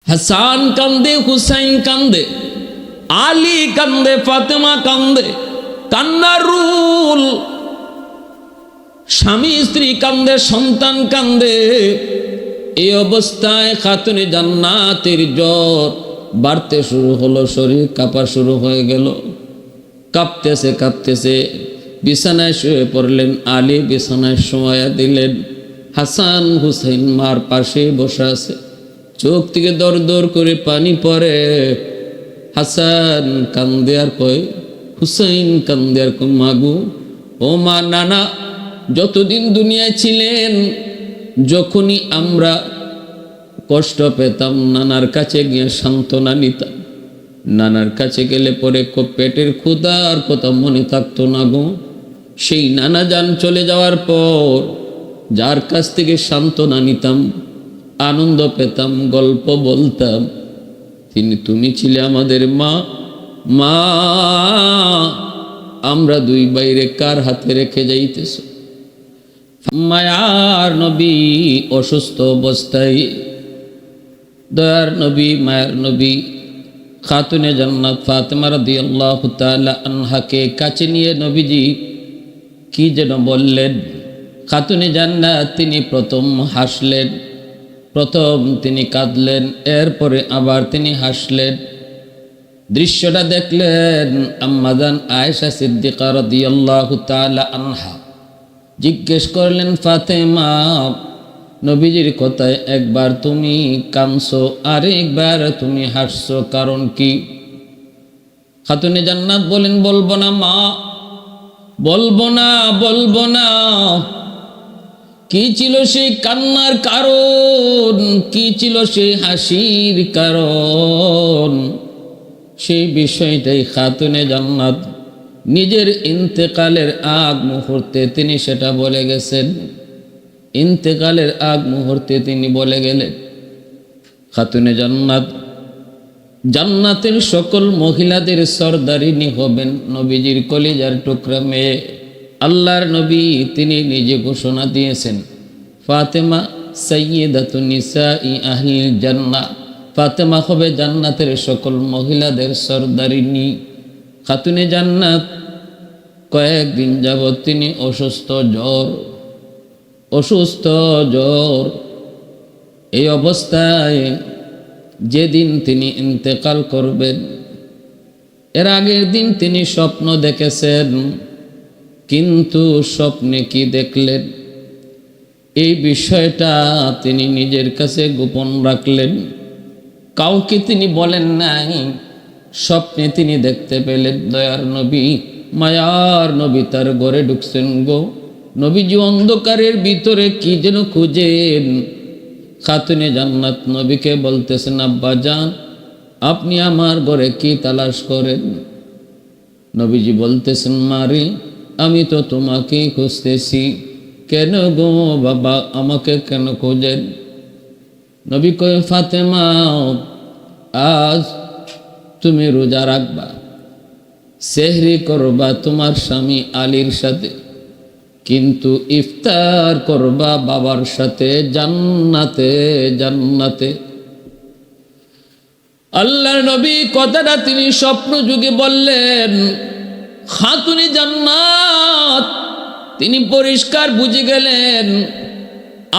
হাসান কান্দে, হুসাইন কান্দে, আলী কান্দে, ফাতেমা কান্দে, কান্নার রুল। স্বামী স্ত্রী কান্দে, সন্তান কান্দে। এই অবস্থায় খাতুনে জান্নাতের জ্বর বাড়তে শুরু হলো, শরীর কাঁপা শুরু হয়ে গেল। কাঁপতেছে কাঁপতেছে বিছানায় শুয়ে পড়লেন। আলী বিছানায় শোয়া দিলেন। হাসান হুসাইন মার পাশে বসে আছে, চোখ থেকে দর দর করে পানি পড়ে। হাসান কান্দে আর কয়, হুসাইন কান্দে আর কয়, মাগু ও মা, নানা যতদিন দুনিয়ায় ছিলেন, যখনই আমরা কষ্ট পেতাম নানার কাছে গিয়ে সান্ত্বনা নিতাম। নানার কাছে গেলে পরে পেটের ক্ষুধার কথা মনে থাকতো না গো। সেই নানা যান চলে যাওয়ার পর যার কাছ থেকে সান্ত্বনা নিতাম, আনন্দ পেতাম, গল্প বলতাম, তুমি ছিলে আমাদের মা। মা, আমরা দুই বাইরে কার হাতে রেখে যাইতেছ? মায়ার নবী অসুস্থ অবস্থায়, দয়ার নবী, মায়ার নবী খাতুনে জান্নাত ফাতেমা রাদিয়াল্লাহু তাআলা আনহাকে কাছে নিয়ে নবীজি কি যেন বললেন। খাতুনে জান্নাত তিনি প্রথম হাসলেন, প্রথম তিনি কাঁদলেন, এরপরে আবার তিনি হাসলেন। দৃশ্যটা দেখলেন আম্মাজান আয়েশা সিদ্দিকা রাদিয়াল্লাহু তাআলা আনহা। জিজ্ঞেস করলেন, ফাতেমা, নবীজির কথায় একবার তুমি কাঁদছো, আরেকবার তুমি হাসছো, কারণ কি? খাতুনে জান্নাত বলেন, বলবো না মা, বলবো না, বলবো না। কি ছিল সেই কান্নার কারণ, কি ছিল সেই হাসির কারণ? সেই বিষয়টাই খাতুনে জান্নাত নিজের ইন্তেকালের আগ মুহূর্তে তিনি সেটা বলে গেছেন। ইন্তেকালের আগ মুহূর্তে তিনি বলে গেলেন, খাতুনে জান্নাত জান্নাতের সকল মহিলাদের সরদারিনী হবেন নবীজির কলিজার টুকরা মেয়ে। আল্লাহর নবী তিনি নিজে ঘোষণা দিয়েছেন, ফাতেমা সাইয়্যিদাতুন নিসাই আহলিল জান্নাহ, ফাতেমা হবে জান্নাতের সকল মহিলাদের সরদারিনী। খাতুনে জান্নাত কয়েকদিন যাবৎ তিনি অসুস্থ জ্বর। এই অবস্থায় যেদিন তিনি ইন্তেকাল করবেন, এর আগের দিন তিনি স্বপ্ন দেখেছেন। কিন্তু স্বপ্নে কি দেখলেন এই বিষয়টা তিনি নিজের কাছে গোপন রাখলেন, কাউকে তিনি বলেন নাই। স্বপ্নে তিনি দেখতে পেলেন দয়ার নবী, মায়ার নবী তার ঘরে ঢুকছেন গো। নবীজি অন্ধকারের ভিতরে কি যেন খুঁজেন। খাতুনে জান্নাত নবীকে বলতেছেন, আব্বা জান, আপনি আমার ঘরে কি তালাশ করেন? নবীজি বলতেছেন, মারে, আমি তো তোমাকেই খুঁজতেছি। কেন গো বাবা, আমাকে কেন খোঁজেন? নবী কয়, ফাতেমা, আজ তুমি রোজা রাখবা, সেহরি করবা তোমার স্বামী আলীর সাথে, কিন্তু ইফতার করবা বাবার সাথে জান্নাতে। আল্লাহর নবী কথাটা তিনি স্বপ্ন যুগে বললেন। খাতুনে জান্নাত তিনি পরিষ্কার বুঝে গেলেন।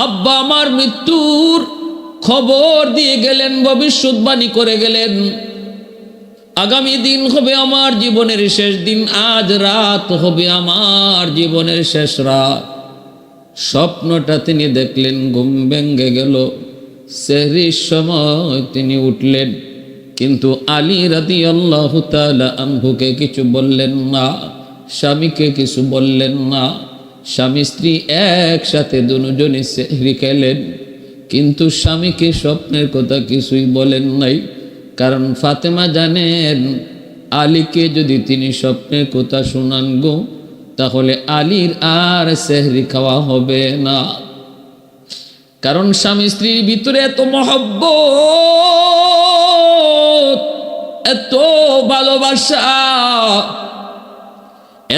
আব্বা আমার মৃত্যুর খবর দিয়ে গেলেন, ভবিষ্যৎবাণী করে গেলেন, আগামী দিন হবে আমার জীবনের শেষ দিন, আজ রাত হবে আমার জীবনের শেষ রাত। স্বপ্নটা তিনি দেখলেন, ঘুম ভেঙে গেল। সেহরির সময় তিনি উঠলেন, কিন্তু আলী রাদিয়াল্লাহু তাআলা আনহুকে কিছু বললেন না, স্বামীকে কিছু বললেন না। স্বামী স্ত্রী একসাথে দুজনে সেহরি খেলেন, কিন্তু স্বামীকে স্বপ্নের কথা কিছুই বলেন নাই। কারণ ফাতেমা জানেন, আলীকে যদি তিনি স্বপ্নের কথা শোনান গো, তাহলে আলীর আর সেহরি খাওয়া হবে না। কারণ স্বামী স্ত্রীর ভিতরে এত মহব্বত, এত ভালোবাসা,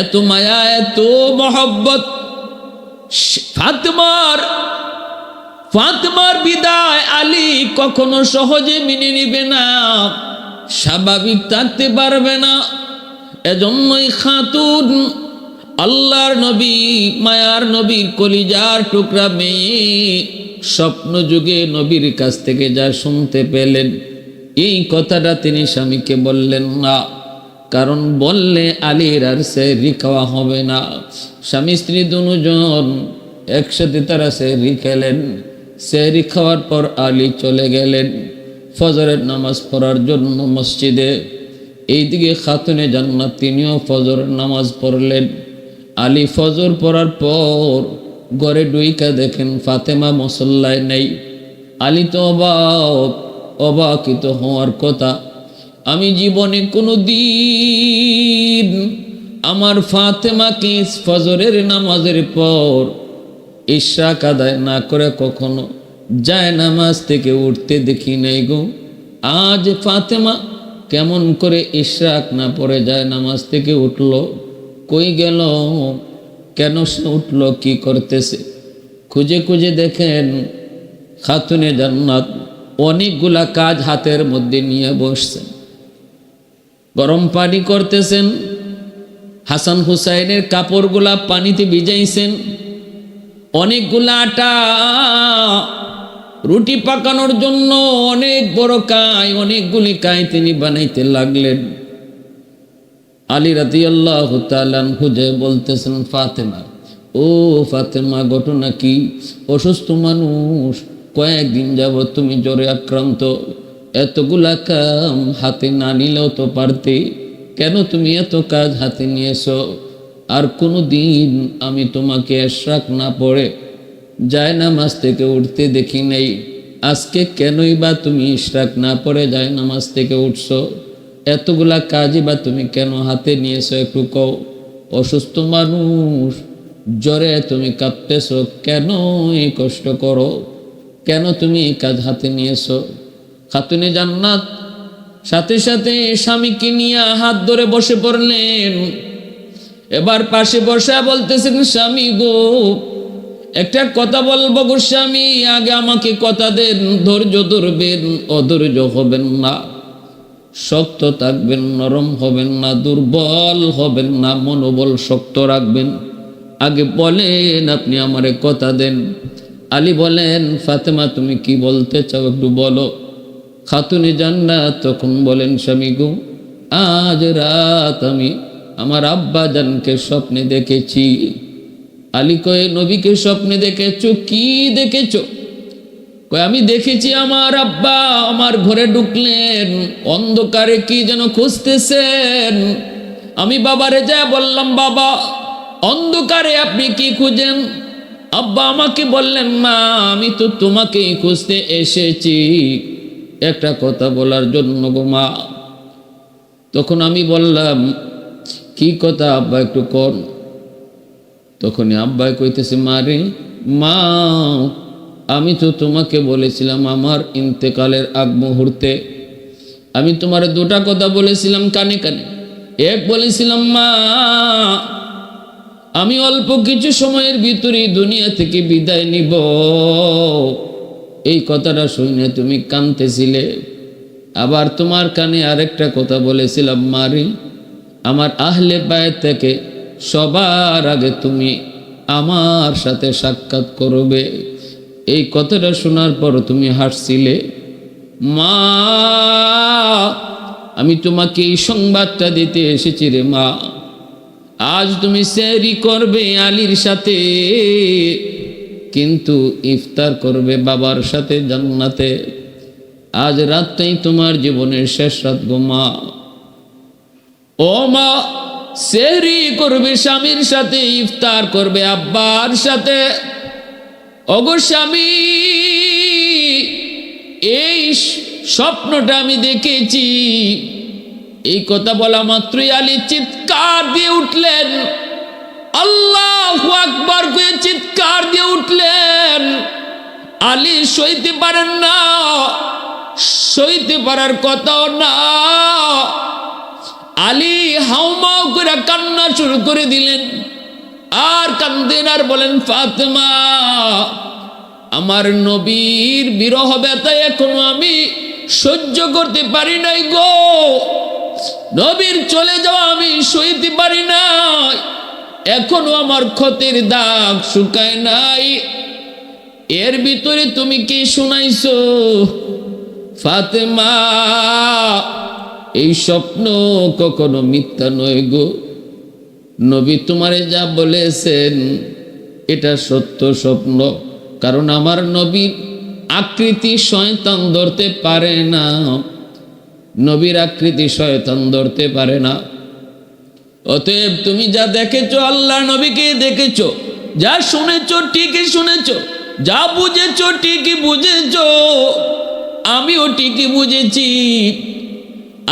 এত মায়া, এত মহব্বত। ফাতেমার বিদায় আলী কখনো সহজে মেনে নিবে না, স্বাভাবিক থাকতে পারবে না। এজন্যই খাতুন আল্লাহর নবী, মায়ার নবীর কলিজার টুকরা মেয়ে, স্বপ্ন যুগে নবীর কাছ থেকে যা শুনতে পেলেন, এই কথাটা তিনি স্বামীকে বললেন না। কারণ বললে আলীর আর সেহরি খাওয়া হবে না। স্বামী স্ত্রী দুজন একসাথে তারা সেহরি খেলেন। সেহরি খাওয়ার পর আলী চলে গেলেন ফজরের নামাজ পড়ার জন্য মসজিদে। এইদিকে খাতুনে জান্নাত তিনিও ফজরের নামাজ পড়লেন। আলী ফজর পড়ার পর ঘরে ডুইকা দেখেন ফাতেমা মুসল্লায় নেই। আলী তো অবাকিত হওয়ার কথা। আমি জীবনে কোনো দিন আমার ফাতেমাকে ফজরের নামাজের পর ইশরাক আদায় না করে কখনো যায় নামাজ থেকে উঠতে দেখি নাই গো। আজ ফাতেমা কেমন করে ইশরাক না পড়ে যায় নামাজ থেকে উঠল? কই গেল? কেন সে উঠল? কি করতেছে? খুঁজে খুঁজে দেখেন খাতুনে জান্নাত অনেকগুলা কাজ হাতের মধ্যে নিয়ে বসছেন, গরম পানি করতেছেন, হাসান হুসাইনের কাপড়গুলা পানিতে ভিজাইছেন, অনেকগুলা আটা রুটি পাকানোর জন্য অনেক বড় কায়, অনেকগুলি কায় তিনি বানাইতে লাগলেন। আলী রাদিয়াল্লাহু তাআলা আনহু যে বলতেছেন ফাতেমা, ও ফাতেমা ঘটনা কি? অসুস্থ মানুষ, কয়েকদিন যাবত তুমি জ্বরে আক্রান্ত, এতগুলা কাম হাতে না নিলেও তো পারতে, কেন তুমি এত কাজ হাতে নিয়েছো? আর কোনো দিন আমি তোমাকে ইশরাক না পড়ে যায় নামাজ থেকে উঠতে দেখি নাই, আজকে কেনই বা তুমি ইশরাক না পড়ে যায় নামাজ থেকে উঠছো? এতগুলা কাজই বা তুমি কেন হাতে নিয়েছো? একটু কও। অসুস্থ মানুষ, জ্বরে তুমি কাঁপতেছো, কেন এই কষ্ট করো? কেন তুমি এই কাজ হাতে নিয়েছো? খাতুনে জান্নাত সাথে সাথে স্বামীকে নিয়ে হাত ধরে বসে পড়লেন। এবার পাশে বসে বলতেছেন, স্বামী গো, একটা কথা বলবো গো স্বামী, আগে আমাকে কথা দেন, ধৈর্য ধরবেন, অধৈর্য হবেন না, শক্ত থাকবেন, নরম হবেন না, দুর্বল হবেন না, মনোবল শক্ত রাখবেন। আগে বলেন, আপনি আমারে কথা দেন। আলী বলেন, ফাতেমা তুমি কি বলতে চাও একটু বলো। খাতুনে জান্নাত তখন বলেন, স্বামী গো, আজ রাত আমি আমার আব্বা জানকে স্বপ্নে দেখেছি। আলী কয়ে, নবীকে স্বপ্নে দেখেছো? কি দেখেছো? কয়, আমি দেখেছি আমার আব্বা আমার ঘরে ঢুকলেন, অন্ধকারে কি যেন খুঁজতেছেন। আমি বাবারে যা বললাম, বাবা অন্ধকারে আপনি কি খুঁজেন? আব্বা আমাকে বললেন, মা আমি তো তোমাকেই খুঁজতে এসেছি, একটা কথা বলার জন্য গো মা। তখন আমি বললাম, কি কথা আব্বা একটু কর। তখনই আব্বা কইতেছে, মা রে মা, আমি তো তোমাকে বলেছিলাম আমার ইন্তেকালের আগ মুহূর্তে আমি তোমার দুটা কথা বলেছিলাম কানে কানে। এক বলেছিলাম, মা আমি অল্প কিছু সময়ের ভিতরে দুনিয়া থেকে বিদায় নিব। এই কথাটা শুনে তুমি কাঁদতেছিলে। আবার তোমার কানে আরেকটা কথা বলেছিলাম, মারি আমার আহলে বায়ত থেকে সবার আগে তুমি আমার সাথে সাক্ষাৎ করবে। এই কথাটা শোনার পর তুমি হাসছিলে। মা আমি তোমাকে এই সংবাদটা দিতে এসেছি রে মা, আজ তুমি সেহরি করবে আলীর সাথে, কিন্তু ইফতার করবে বাবার সাথে জান্নাতে। আজ রাতটাই তোমার জীবনের শেষ রাত গো মা। ও মা, সেহরি করবে স্বামীর সাথে, ইফতার করবে আব্বার সাথে। ওগো স্বামী, এই স্বপ্নটা আমি দেখেছি। এই কথা বলা মাত্রই আলী চিৎকার দিয়ে উঠলেন, আল্লাহু আকবার কয়ে চিৎকার দিয়ে উঠলেন। আলী সইতে পারেন না, সইতে পারার কথাও না। আলী হাউমাউ করে কান্না শুরু করে দিলেন। আর কান্দেন আর বলেন, ফাতেমা আমার নবীর বিরহ ব্যথা এখনো আমি সহ্য করতে পারি নাই গো। নবীর চলে যাওয়া আমি সইতে পারি নাই, এখনো আমার ক্ষতের দাগ শুকায় নাই। এর ভিতরে তুমি কি শুনাইছো ফাতেমা? এই স্বপ্ন কখনো মিথ্যা নয় গো। নবী তোমারে যা বলেছেন এটা সত্য স্বপ্ন, কারণ আমার নবীর আকৃতি শয়তান ধরতে পারে না। নবীর আকৃতি শয়তান ধরতে পারে না। অতএব তুমি যা দেখেছো আল্লাহ নবীকে দেখেছো, যা শুনেছো ঠিকই শুনেছো, যা বুঝেছো ঠিকই বুঝেছো, আমিও ঠিকই বুঝেছি।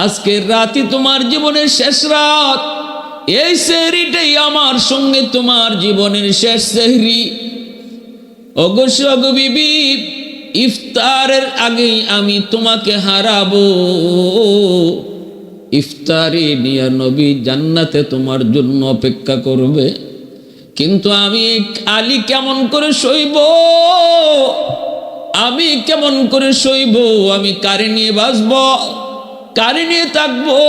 আজকের রাতই তোমার জীবনের শেষ রাত। এই সেহরিটাই আমার সঙ্গে তোমার জীবনের শেষ সেহরি। অবশ্য গো বিবি, ইফতারের আগেই আমি তোমাকে হারাবো। ইফতারি নিয়ে নবী জান্নাতে তোমার জন্য অপেক্ষা করবে, কিন্তু আমি আলী কেমন করে সইব? আমি কেমন করে সইব? আমি কারে নিয়ে বাঁচব, কারে নিয়ে থাকবো?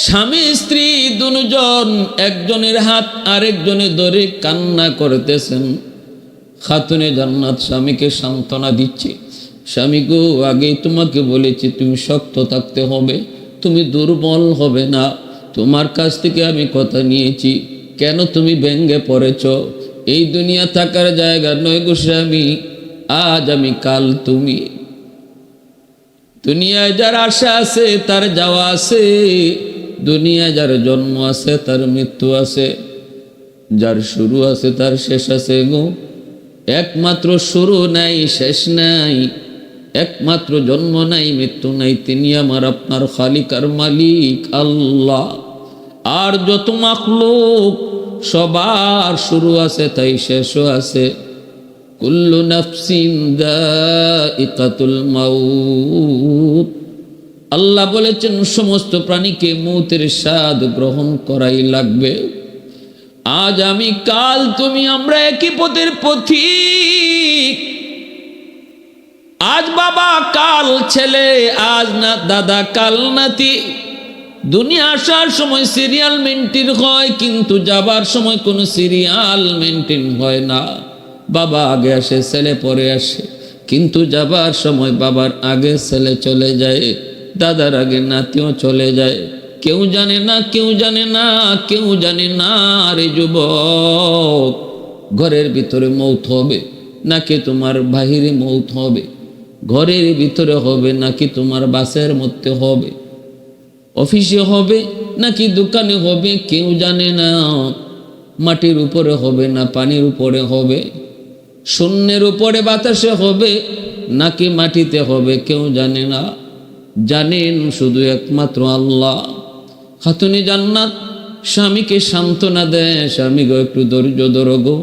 স্বামী স্ত্রী দুজন একজনের হাত আরেকজনে ধরে কান্না করতেছেন। খাতুনে জান্নাত স্বামীকে সান্ত্বনা দিচ্ছে, স্বামী গো, আগেই তোমাকে বলেছি তুমি শক্ত থাকতে হবে, তুমি দুর্বল হবে না। তোমার কাছ থেকে আমি কথা নিয়েছি, কেন তুমি ভেঙ্গে পড়েছ? এই দুনিয়া থাকার জায়গা নয় গো স্বামী, আজ আমি কাল তুমি। দুনিয়ায় যার আশা আছে তার যাওয়া আছে, দুনিয়ায় যার জন্ম আছে তার মৃত্যু আছে, যার শুরু আছে তার শেষ আছে গো। একমাত্র শুরু নাই, শেষ নাই, একমাত্র জন্ম নাই, মৃত্যু নাই, তিনি আমার আপনার খালিক আর মালিক আল্লাহ। আর যত মাখলুক সবার শুরু আছে তাই শেষও আছে। কুল্লু নাফসিন যায়িকাতুল মাউত। আল্লাহ বলেছেন সমস্ত প্রাণীকে মৌতের স্বাদ গ্রহণ করাই লাগবে। আজ আমি কাল তুমি, আমরা একই পথের পথিক। আজ বাবা কাল ছেলে, আজ না দাদা কাল নাতি। দুনিয়া আসার সময় সিরিয়াল মেনটেন হয়, কিন্তু যাবার সময় কোনো সিরিয়াল মেনটেন হয় না। বাবা আগে আসে, ছেলে পরে আসে, কিন্তু যাবার সময় বাবার আগে ছেলে চলে যায়, দাদার আগে নাতিও চলে যায়। কেউ জানে না, কেউ জানে না, কেউ জানে না রে যুবক, ঘরের ভিতরে মৌত হবে নাকি তোমার বাহিরে মৌত হবে, ঘরের ভিতরে হবে নাকি তোমার বাসের মধ্যে হবে, অফিসে হবে নাকি দোকানে হবে, কেউ জানে না। মাটির উপরে হবে না পানির উপরে হবে, শূন্যের উপরে বাতাসে হবে নাকি মাটিতে হবে, কেউ জানে না। জানেন শুধু একমাত্র আল্লাহ। খাতুনে জান্নাত স্বামীকে সান্ত্বনা দেয়, স্বামী গো একটু ধৈর্য ধরো গো।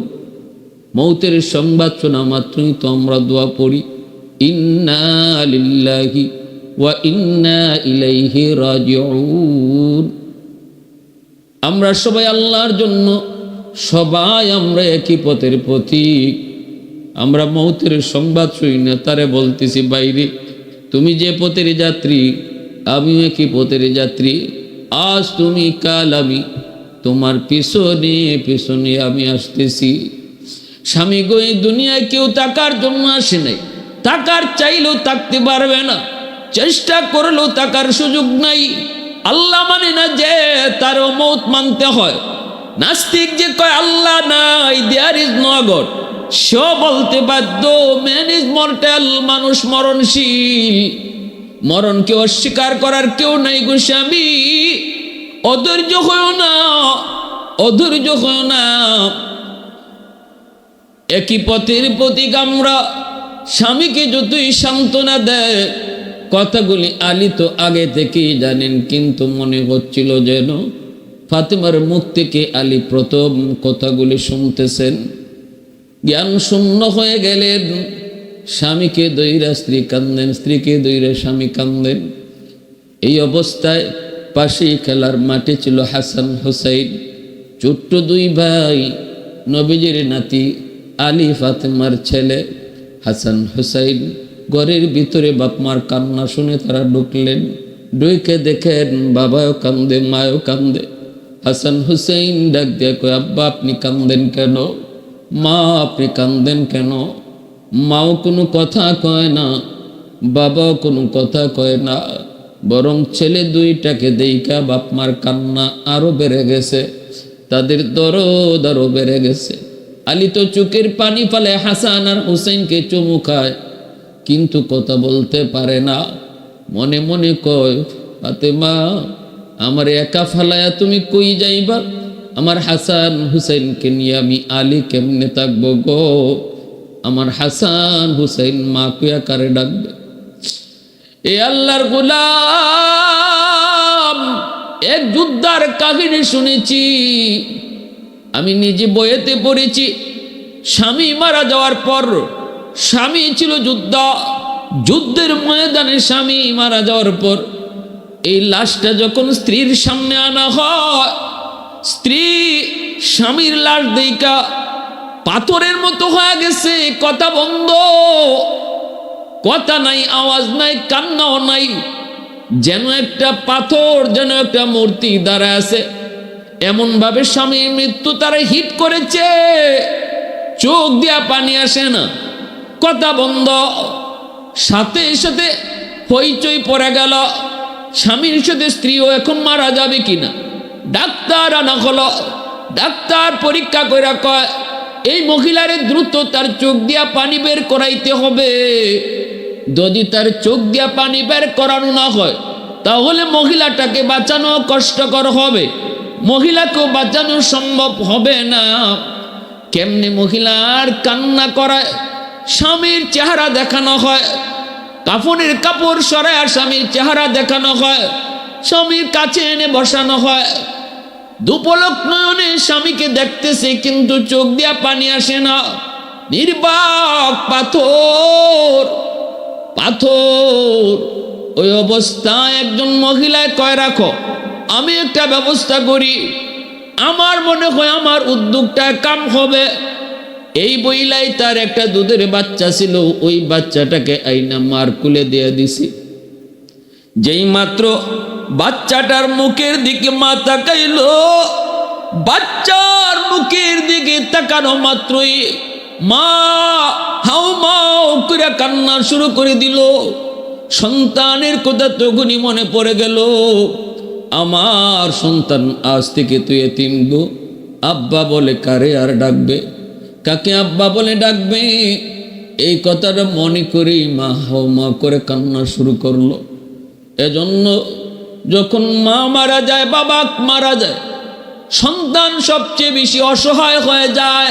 মৌতের সংবাদ শোনা মাত্রই তো আমরা দোয়া পড়ি, ইন্না লিল্লাহি ওয়া ইন্না ইলাইহি রাজিউন। আমরা সবাই আল্লাহর জন্য, সবাই আমরা একই পথের পথিক। আমরা মৌতের সংবাদ শুনি না, তারে বলতেছি বাইরে তুমি যে পথের যাত্রী, আমিও একই পথের যাত্রী। আজ তুমি কাল আমি, তোমার পিছনে পিছনে আমি আসতেছি। স্বামী গো, এই দুনিয়ায় কেউ টাকার জন্য আসে নাই, টাকার চাইলেও থাকতে পারবে না, চেষ্টা করলেও টাকার সুযোগ নাই। আল্লাহ মানে না যে তারও মৌত মানতে হয়। নাস্তিক যে কয় আল্লাহ নাই, দেয়ার ইজ নো গড, সেও বলতে বাধ্য ম্যান ইজ মর্টাল, মানুষ মরণশীল। মরণকে অস্বীকার করার কেউ নাই গো স্বামী। অধৈর্য হয়েও না, অধৈর্য হয়েও না। একই পথের প্রতীক আমরা। স্বামীকে যতই সান্ত্বনা দেয়, কথাগুলি আলী তো আগে থেকেই জানেন, কিন্তু মনে হচ্ছিল যেন ফাতেমার মুখ থেকে আলী প্রথম কথাগুলি শুনতেছেন। জ্ঞান শূন্য হয়ে গেলেন। স্বামীকে দইরা স্ত্রী কান্দেন, স্ত্রীকে দইরা স্বামী কান্দেন। এই অবস্থায় পাশেই খেলার মাঠে ছিল হাসান হুসাইন, ছোট্ট দুই ভাই, নবীজির নাতি আলী ফাতেমার ছেলে হাসান হুসাইন ঘরের ভিতরে বাপ মার কান্না শুনে তারা ঢুকলেন। ঢুকে দেখেন বাবাও কান্দে, মায়ও কান্দে। হাসান হুসাইন ডাক দিয়ে কয়, আব্বা আপনি কান্দেন কেন? মা আপনি কান্দেন কেন? মাও কোনো কথা কয় না, বাবাও কোনো কথা কয় না, বরং ছেলে দুইটাকে দেইকা বাপ মার কান্না আরো বেড়ে গেছে, তাদের দরদ আরো বেড়ে গেছে। আলী তো চোখের পানি ফেলে হাসান আর হুসেনকে চুমু খায়, কিন্তু কথা বলতে পারে না। মনে মনে কয়, ফাতেমা আমার একা ফালায়া তুমি কই যাইবা? আমার হাসান হুসেনকে নিয়ে আমি আলী কেমনে থাকবো গো? আমার হাসান হুসেন মা কুয়া কারে ডাকবে? এ আল্লাহর গোলাম, এক যুদ্ধার কাহিনী শুনেছি, আমি নিজে বইয়েতে পড়েছি। স্বামী মারা যাওয়ার পর, স্বামী ছিল যুদ্ধের ময়দানে স্বামী মারা যাওয়ার পর এই লাশটা যখন স্ত্রীর সামনে আনা হয়, স্ত্রী স্বামীর লাশ দেইকা পাথরের মতো হয়ে গেছে, কথা বন্ধ, কথা নাই, আওয়াজ নাই, কান্নাও নাই, যেন একটা পাথর, যেন একটা মূর্তি দাঁড়ায় আছে। এমন ভাবে স্বামীর মৃত্যু তারা হিট করেছে, চোখ দিয়া পানি আসে না, কথা বন্ধ। সাথে সাথে হইচই পড়ে গেল, স্বামীর সাথে স্ত্রীও এখন মারা যাবে কিনা। ডাক্তার আনা হলো, ডাক্তার পরীক্ষা করে কয়, এই মহিলারে দ্রুত তার চোখ দিয়া পানি বের করাইতে হবে। যদি তার চোখ দিয়া পানি বের করানো না হয়, তাহলে মহিলাটাকে বাঁচানো কষ্টকর হবে, মহিলাকেও বাঁচানো সম্ভব হবে না। কেমনে মহিলার কান্না করায়, স্বামীর চেহারা দেখানো হয়, কাফনের কাপড় সরায় স্বামীর চেহারা দেখানো হয়, স্বামীর কাছে এনে বসানো হয়। দুপলক নয়নে স্বামীকে দেখতেছে, কিন্তু চোখ দিয়া পানি আসে না, নির্বাক পাথর পাথর। ওই অবস্থায় একজন মহিলায় কয়, রাখো আমি একটা ব্যবস্থা করি, আমার মনে হয় আমার উদ্যোগটা কাম হবে। এই বইলাই তার একটা দুধের বাচ্চা ছিল, ওই বাচ্চাটাকে আইনা মার কুলে দিয়ে দিছি। যেই মাত্র বাচ্চাটার মুখের দিকে মা তাকাইল, বাচ্চার মুখের দিকে তাকানো মাত্রই মা হাউ মাউ করে কান্না শুরু করে দিল। সন্তানের কথা তখনই মনে পড়ে গেল, আমার সন্তান আজ থেকে তুই এতিম গো। আব্বা বলে কারে আর ডাকবে, কাকে আব্বা বলে ডাকবে? এই কথাটা মনে করি মা হাউ মাউ করে কান্না শুরু করলো। এজন্য যখন মা মারা যায়, বাবা মারা যায়, সন্তান সবচেয়ে বেশি অসহায় হয়ে যায়,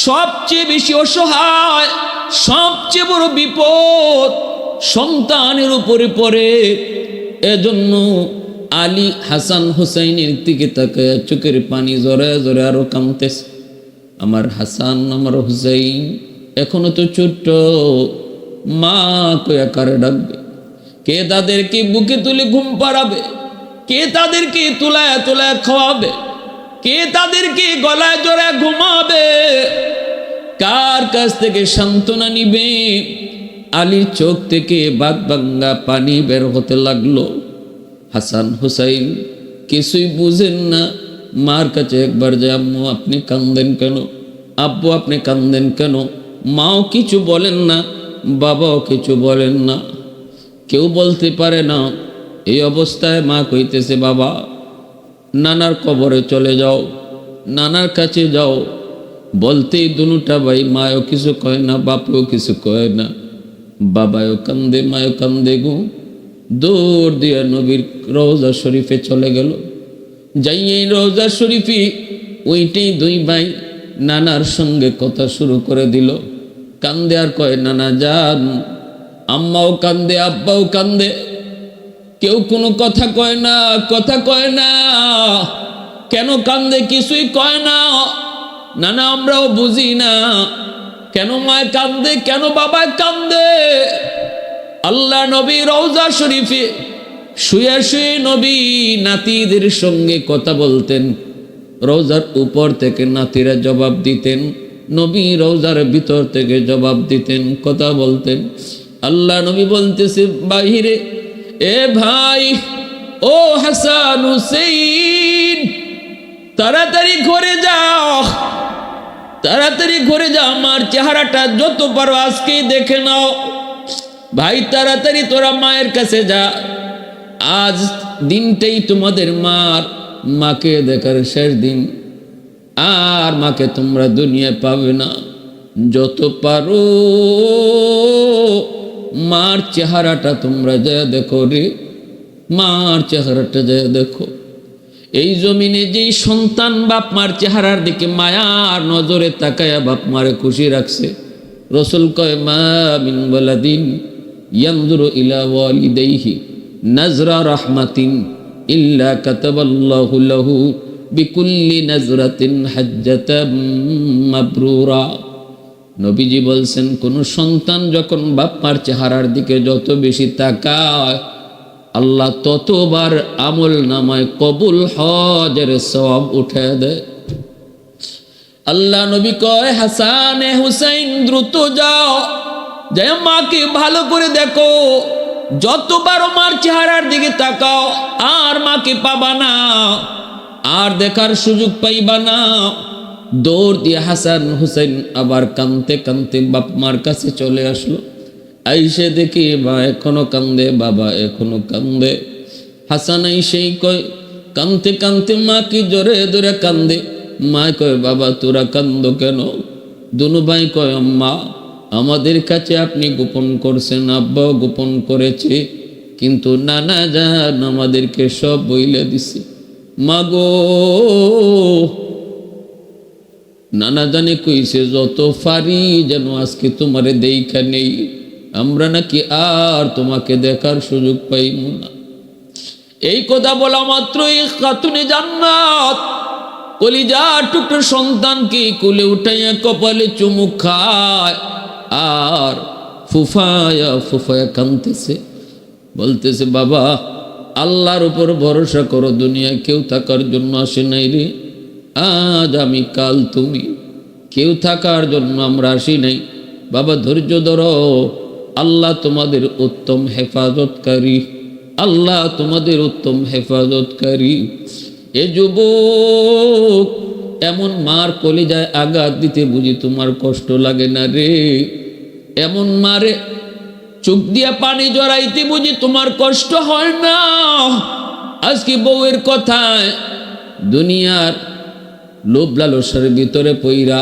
সবচেয়ে বেশি অসহায়, সবচেয়ে বড় বিপদ সন্তানের উপরে পড়ে। এজন্য আলী হাসান হুসাইনের দিকে তাকায় চোখের পানি জরে জরে আরো কামতেছে। আমার হাসান, আমার হুসাইন এখনো তো ছোট্ট, মা কয়া কারে ডাকবে? কে তাদেরকে বুকে তুলে ঘুম পাড়াবে? কে তাদেরকে তুলায় তুলায় খাওয়াবে? কে তাদেরকে গলায় জড়ায় ঘুমাবে? কার কাছ থেকে সান্ত্বনা নিবে? আলীর চোখ থেকে বাদ ভাঙ্গা পানি বের হতে লাগলো। হাসান হুসাইন কিছুই বুঝেন না, মার কাছে একবার যে, আম্মু আপনি কান্দেন কেন? আব্বু আপনি কান্দেন কেন? মাও কিছু বলেন না, বাবাও কিছু বলেন না, কেউ বলতে পারে না। এই অবস্থায় মা কইতেছে, বাবা নানার কবরে চলে যাও, নানার কাছে যাও। বলতেই দুটা ভাই, মায়ও কিছু কয় না, বাপেও কিছু কয় না, বাবাও কান্দে, মায়ও কান্দে গো। দৌড় দিয়ে নবীর রওজা শরীফে চলে গেল। যাইয়ে রওজা শরীফে ওইটাই দুই ভাই নানার সঙ্গে কথা শুরু করে দিল। কান্দে আর কয়, নানা যান। আম্মাও কান্দে, আব্বাও কান্দে, কেউ কোনো কথা কয় না, কথা কয় না। কেন কান্দে কিছুই কয় না। নানা আমরাও বুঝি না, কেন মায় কান্দে, কেন বাবায় কান্দে। আল্লাহ নবী রওজা শরীফে শুয়ে শুয়ে নবী নাতিদের সঙ্গে কথা বলতেন। রওজার উপর থেকে নাতিরা জবাব দিতেন, নবী রওজার ভিতর থেকে জবাব দিতেন, কথা বলতেন। আল্লাহ নবী বলতেছে বাহিরে, এ ভাই, ও হাসান হুসেইন, তাড়াতাড়ি ঘরে যাও, তাড়াতাড়ি ঘরে যাও, আমার চেহারাটা যত পারো আজকেই দেখে নাও। ভাই তাড়াতাড়ি তোরা মায়ের কাছে যা, আজ দিনটাই তোমাদের মাকে দেখার শেষ দিন, আর মাকে তোমরা দুনিয়ায় পাবে না। যত পারো মার চেহারাটা তোমরা যা দেখো রে, মার চেহারাটা যা দেখো। এই জমিনে যেই সন্তান বাপ মার চেহারার দিকে মায়ার নজরে তাকায়া বাপ মারে খুশি রাখছে, রসুল কয় মা মিন ওয়ালাদিন ইয়ানজুরু ইলা ওয়ালিদাইহি নাজরা রাহমাতিন ইল্লা কাতাবাল্লাহু লাহু বিকুল্লি নাজরাতিন হাজ্জাতাম মাবরুরা। নবীজি বলছেন, কোন সন্তান যখন বাপ মার চেহারার দিকে যত বেশি তাকায়, আল্লাহ ততবার আমল নামায় কবুল হজের সওয়াব উঠে দেয়। আল্লাহ নবী কয়, হাসান হুসাইন দ্রুত যাও, যাই মাকে ভালো করে দেখো, যতবার মার চেহারার দিকে তাকাও আর মাকে পাবা না, আর দেখার সুযোগ পাইবা না। দৌড় দিয়ে হাসান হুসাইন আবার কাঁদতে কাঁদতে বাপ মার কাছে চলে আসলো। আইসে দেখি মা এখনো কান্দে, বাবা এখনো কান্দে। হাসান আইসেই কয়, কাঁদতে কাঁদতে মা কি জোরে জোরে কান্দে। মা কয়, বাবা তোরা কান্দ কেন? দুনু ভাই কয়, মা আমাদের কাছে আপনি গোপন করছেন, আব্বাও গোপন করেছে, কিন্তু নানা জান আমাদেরকে সব বইলে দিছে। মা গো, নানা জানে কইছে যত ফারি যেন আজকে তোমারে দেখা নেই, আমরা নাকি আর তোমাকে দেখার সুযোগ পাইব না। এই কথা বলা মাত্রই খাতুনে জান্নাত কলিজার টুকরো সন্তানকে কোলে উঠাইয়া কপালে চুমুক খায়, আর ফুফায়া ফুফায়া কাঁদতেছে, বলতেছে, বাবা আল্লাহর উপর ভরসা করো, দুনিয়া কেউ থাকার জন্য আসে নাই রে, আজ আমি কাল তুমি, কেউ থাকার জন্য আমরা আসি নাই। বাবা ধৈর্য ধরো, আল্লাহ তোমাদের উত্তম হেফাজতকারী, আল্লাহ তোমাদের উত্তম হেফাজতকারী। এ যুবক, এমন মার কলিজায় আঘাত দিতে বুঝি তোমার কষ্ট লাগে না রে? এমন মারে চোখ দিয়া পানি জড়াইতে বুঝি তোমার কষ্ট হয় না? আজকে বউয়ের কথায় দুনিয়ার লোভ লালসার ভিতরে পইরা,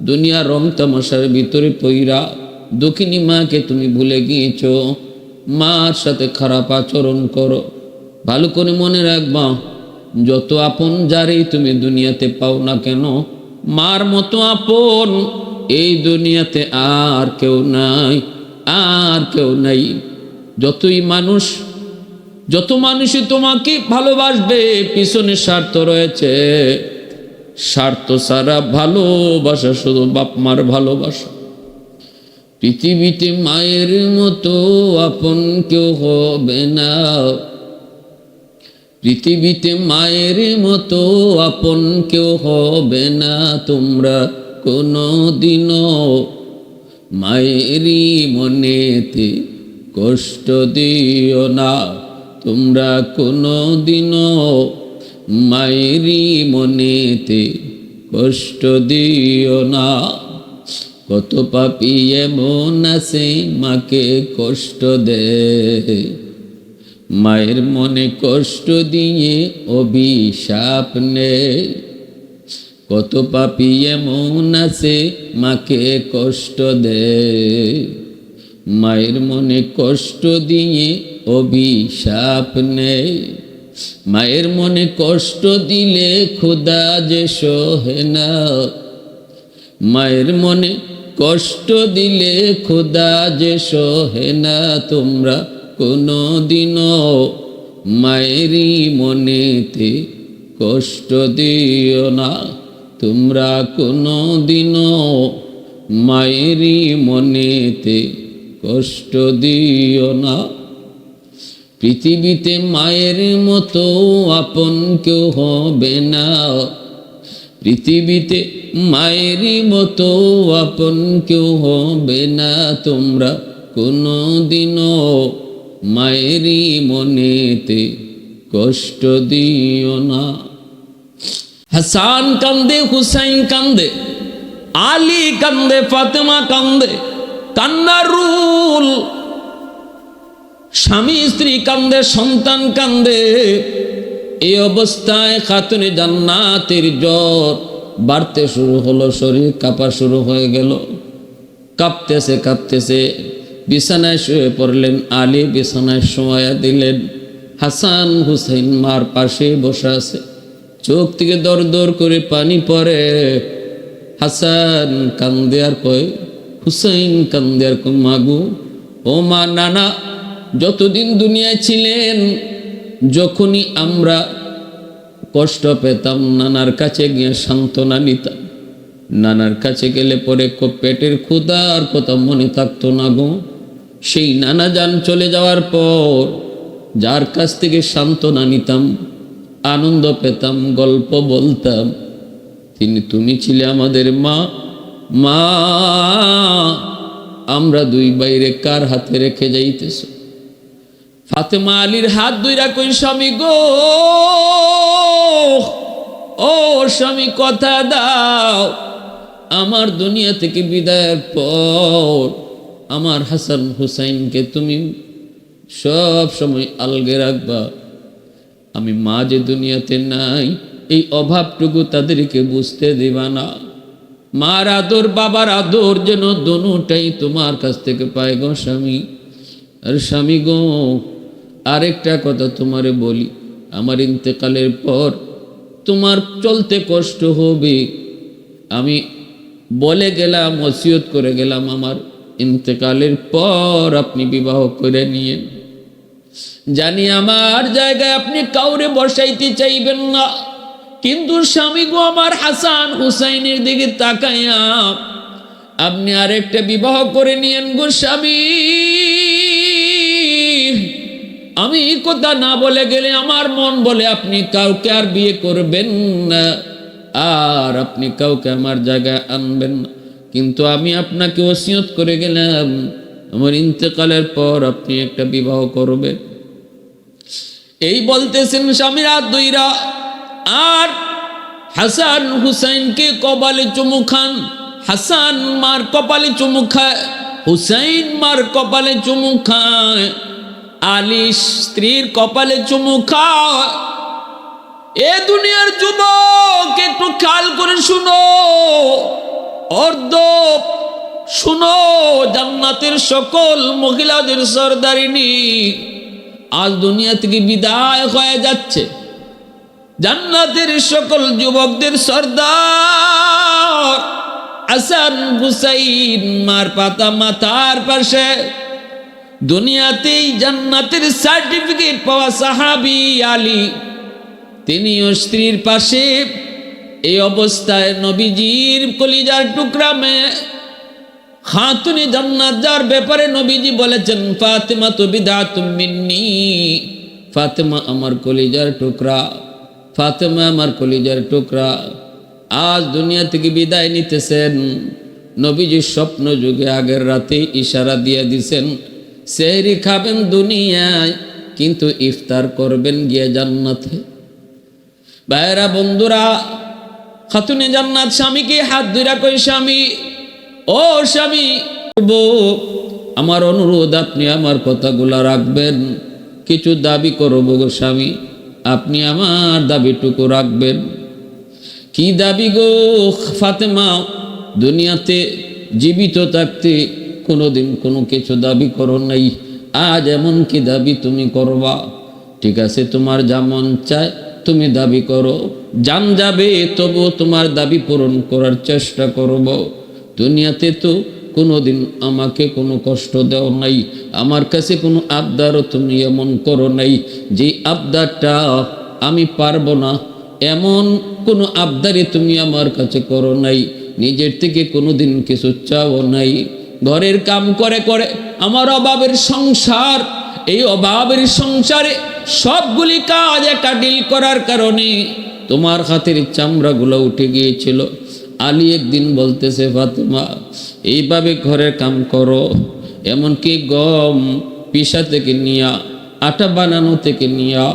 দুনিয়ার রং তামাশার ভিতরে পইরা দক্ষিণী মাকে তুমি ভুলে গিয়েছ। মার সাথে খারাপ আচরণ করো। ভালো করে মনে রাখবা, যত আপন যারেই তুমি দুনিয়াতে পাও না কেন, মার মতো আপন এই দুনিয়াতে আর কেউ নাই, আর কেউ নাই। যত মানুষই তোমাকে ভালোবাসবে, পিছনে স্বার্থ রয়েছে। স্বার্থ ছাড়া ভালোবাসা শুধু বাপ মার ভালোবাসা। পৃথিবীতে মায়ের মতো আপন কেউ হবে না, পৃথিবীতে মায়ের মতো আপন কেউ হবে না। তোমরা কোনো দিনও মায়েরই মনেতে কষ্ট দিও না, তোমরা কোনো দিনও মায়েরই মনেতে কষ্ট দিও না। কত পাপী এমন আছে মাকে কষ্ট দেয়, মায়ের মনে কষ্ট দিয়ে অভিশাপ নেয়। কত পাপী এমন আছে মাকে কষ্ট দেয়, মায়ের মনে কষ্ট দিয়ে অভিশাপ নেয়। মায়ের মনে কষ্ট দিলে খোদা যে সহে না, মায়ের মনে কষ্ট দিলে খোদা যে সহে না। তোমরা কোনো দিনও মায়েরই মনেতে কষ্ট দিও না, তোমরা কোনো দিনও মায়েরই মনেতে কষ্ট দিও না। পৃথিবীতে মায়ের মতো আপন কেউ হবে না, পৃথিবীতে মায়েরই মতো আপন কেউ হবে না, তোমরা কোনো দিনও মায়েরই মনেতে কষ্ট দিও না। হাসান কান্দে, হুসাইন কান্দে, আলী কান্দে, ফাতেমা কান্দে, কান্নার রুল। স্বামী স্ত্রী কান্দে, সন্তান কান্দে। এই অবস্থায় খাতুনে জান্নাতের জ্বর বাড়তে শুরু হলো, শরীর কাঁপা শুরু হয়ে গেল। কাঁপতেছে কাঁপতেছে বিছানায় শুয়ে পড়লেন। আলী বিছানায় শোয়া দিলেন। হাসান হুসাইন মার পাশে বসে আছে, চোখ থেকে দর দর করে পানি পড়ে। হাসান কান্দে আর কয়, হুসাইন কান্দে আর কয়, মাগু ও মা, নানা যতদিন দুনিয়ায় ছিলেন, যখনই আমরা কষ্ট পেতাম নানার কাছে গিয়ে সান্ত্বনা নিতাম। নানার কাছে গেলে পরে পেটের ক্ষুধার কথা মনে থাকতো না গো। সেই নানা যান চলে যাওয়ার পর যার কাছ থেকে সান্ত্বনা নিতাম, আনন্দ পেতাম, গল্প বলতাম, তুমি ছিলে আমাদের মা। মা, আমরা দুই বাইরে কার হাতে রেখে যাইতেছ? ফাতেমা আলীর হাত ধইরা কই, স্বামী গো, ও স্বামী কথা দাও, আমার দুনিয়া থেকে বিদায়ের পর আমার হাসান হুসাইনকে তুমি সব সময় আলগে রাখবা। আমি মা যে দুনিয়াতে নাই, এই অভাবটুকু তাদেরকে বুঝতে দিবা না। মার আদর বাবার আদর যেন দোনোটাই তোমার কাছ থেকে পায় গো স্বামী। আর স্বামী গো, আরেকটা কথা তোমারে বলি, আমার ইন্তেকালের পর তোমার চলতে কষ্ট হবে। আমি বলে গেলাম, ওসিয়ত করে গেলাম, আমার ইন্তেকালের পর আপনি বিবাহ করে নিয়েন। জানি আমার জায়গায় আপনি কাউরে বসাইতে চাইবেন না, কিন্তু স্বামী গো, আমার হাসান হুসাইনের দিকে তাকাইয়া আপনি আরেকটা বিবাহ করে নিয়েন গো স্বামী। আমি কথা না বলে গেলে আমার মন বলে আপনি কাউকে আর বিয়ে করবেন না, আর আপনি কাউকে আমার জায়গায় আনবেন না, কিন্তু আমি আপনাকে ওসিয়ত করে গেলাম আমার ইন্তেকালের পর আপনি একটা বিবাহ করবেন। এই বলতেছেন স্বামীর হাত ধইরা, আর হাসান হুসাইনকে কপালে চুমু খান। হাসান মার কপালে চুমু খায়, হুসাইন মার কপালে চুমু খায়, আলী স্ত্রীর কপালে চুমু খায়। এ দুনিয়ার যুবক একটু খেয়াল করে শুনো, অর্ধ শুনো, জান্নাতের সকল মহিলাদের সরদারিনী আজ দুনিয়া থেকে বিদায় হয়ে যাচ্ছে। জান্নাতের সকল যুবকদের সর্দার হাসান হুসাইন মার পাতা মাথার পাশে, দুনিয়াতেই জান্নাতের সার্টিফিকেট পাওয়া সাহাবী আলী, তিনিও স্ত্রীর পাশে। এই অবস্থায় নবীজির কলিজার টুকরা মেয়ে খাতুনে জান্নাত যার ব্যাপারে নবীজি বলেছেন, ফাতেমা তো বিদাতুম মিন্নি, ফাতেমা আমার কলিজার টুকরা, ফাতেমা আমার কলিজার টুকরা। আজ দুনিয়া থেকে বিদায় নিতেছেন। নবীজির স্বপ্ন যুগে আগের রাতে ইশারা দিয়ে দিছেন, সেহরি খাবেন দুনিয়ায়, কিন্তু ইফতার করবেন গিয়ে জান্নাতে। ভাইরা বন্ধুরা, খাতুনে জান্নাত স্বামীকে হাত ধইরা কই, স্বামী ও স্বামী, আমার অনুরোধ আপনি আমার কথাগুলা রাখবেন। কিছু দাবি করব গো স্বামী, আপনি আমার দাবিটুকু রাখবেন। কি দাবি গো ফাতেমা? দুনিয়াতে জীবিত থাকতে কোনোদিন কোনো কিছু দাবি করো নাই, আজ এমন কি দাবি তুমি করবা? ঠিক আছে, তোমার যা মন চায় তুমি দাবি করো, জান যাবে তবু তোমার দাবি পূরণ করার চেষ্টা করব। দুনিয়াতে তো কোনোদিন আমাকে কোনো কষ্ট দেও নাই, আমার কাছে কোনো আবদারও তুমি এমন করো নাই যে আবদারটা আমি পারবো না, এমন কোনো আবদারে তুমি আমার কাছে করো নাই। নিজের থেকে কোনোদিন কিছু চাও নাই। ঘরের কাম করে করে আমার অভাবের সংসার, এই অভাবের সংসারে সবগুলি কাজ একা ডিল করার কারণে তোমার হাতের চামড়াগুলো উঠে গিয়েছিল। আলী একদিন বলতেছে, ফাতেমা এইভাবে ঘরের কাম করো, এমনকি গম পিসা থেকে নিয়া, আটা বানানো থেকে নিয়া,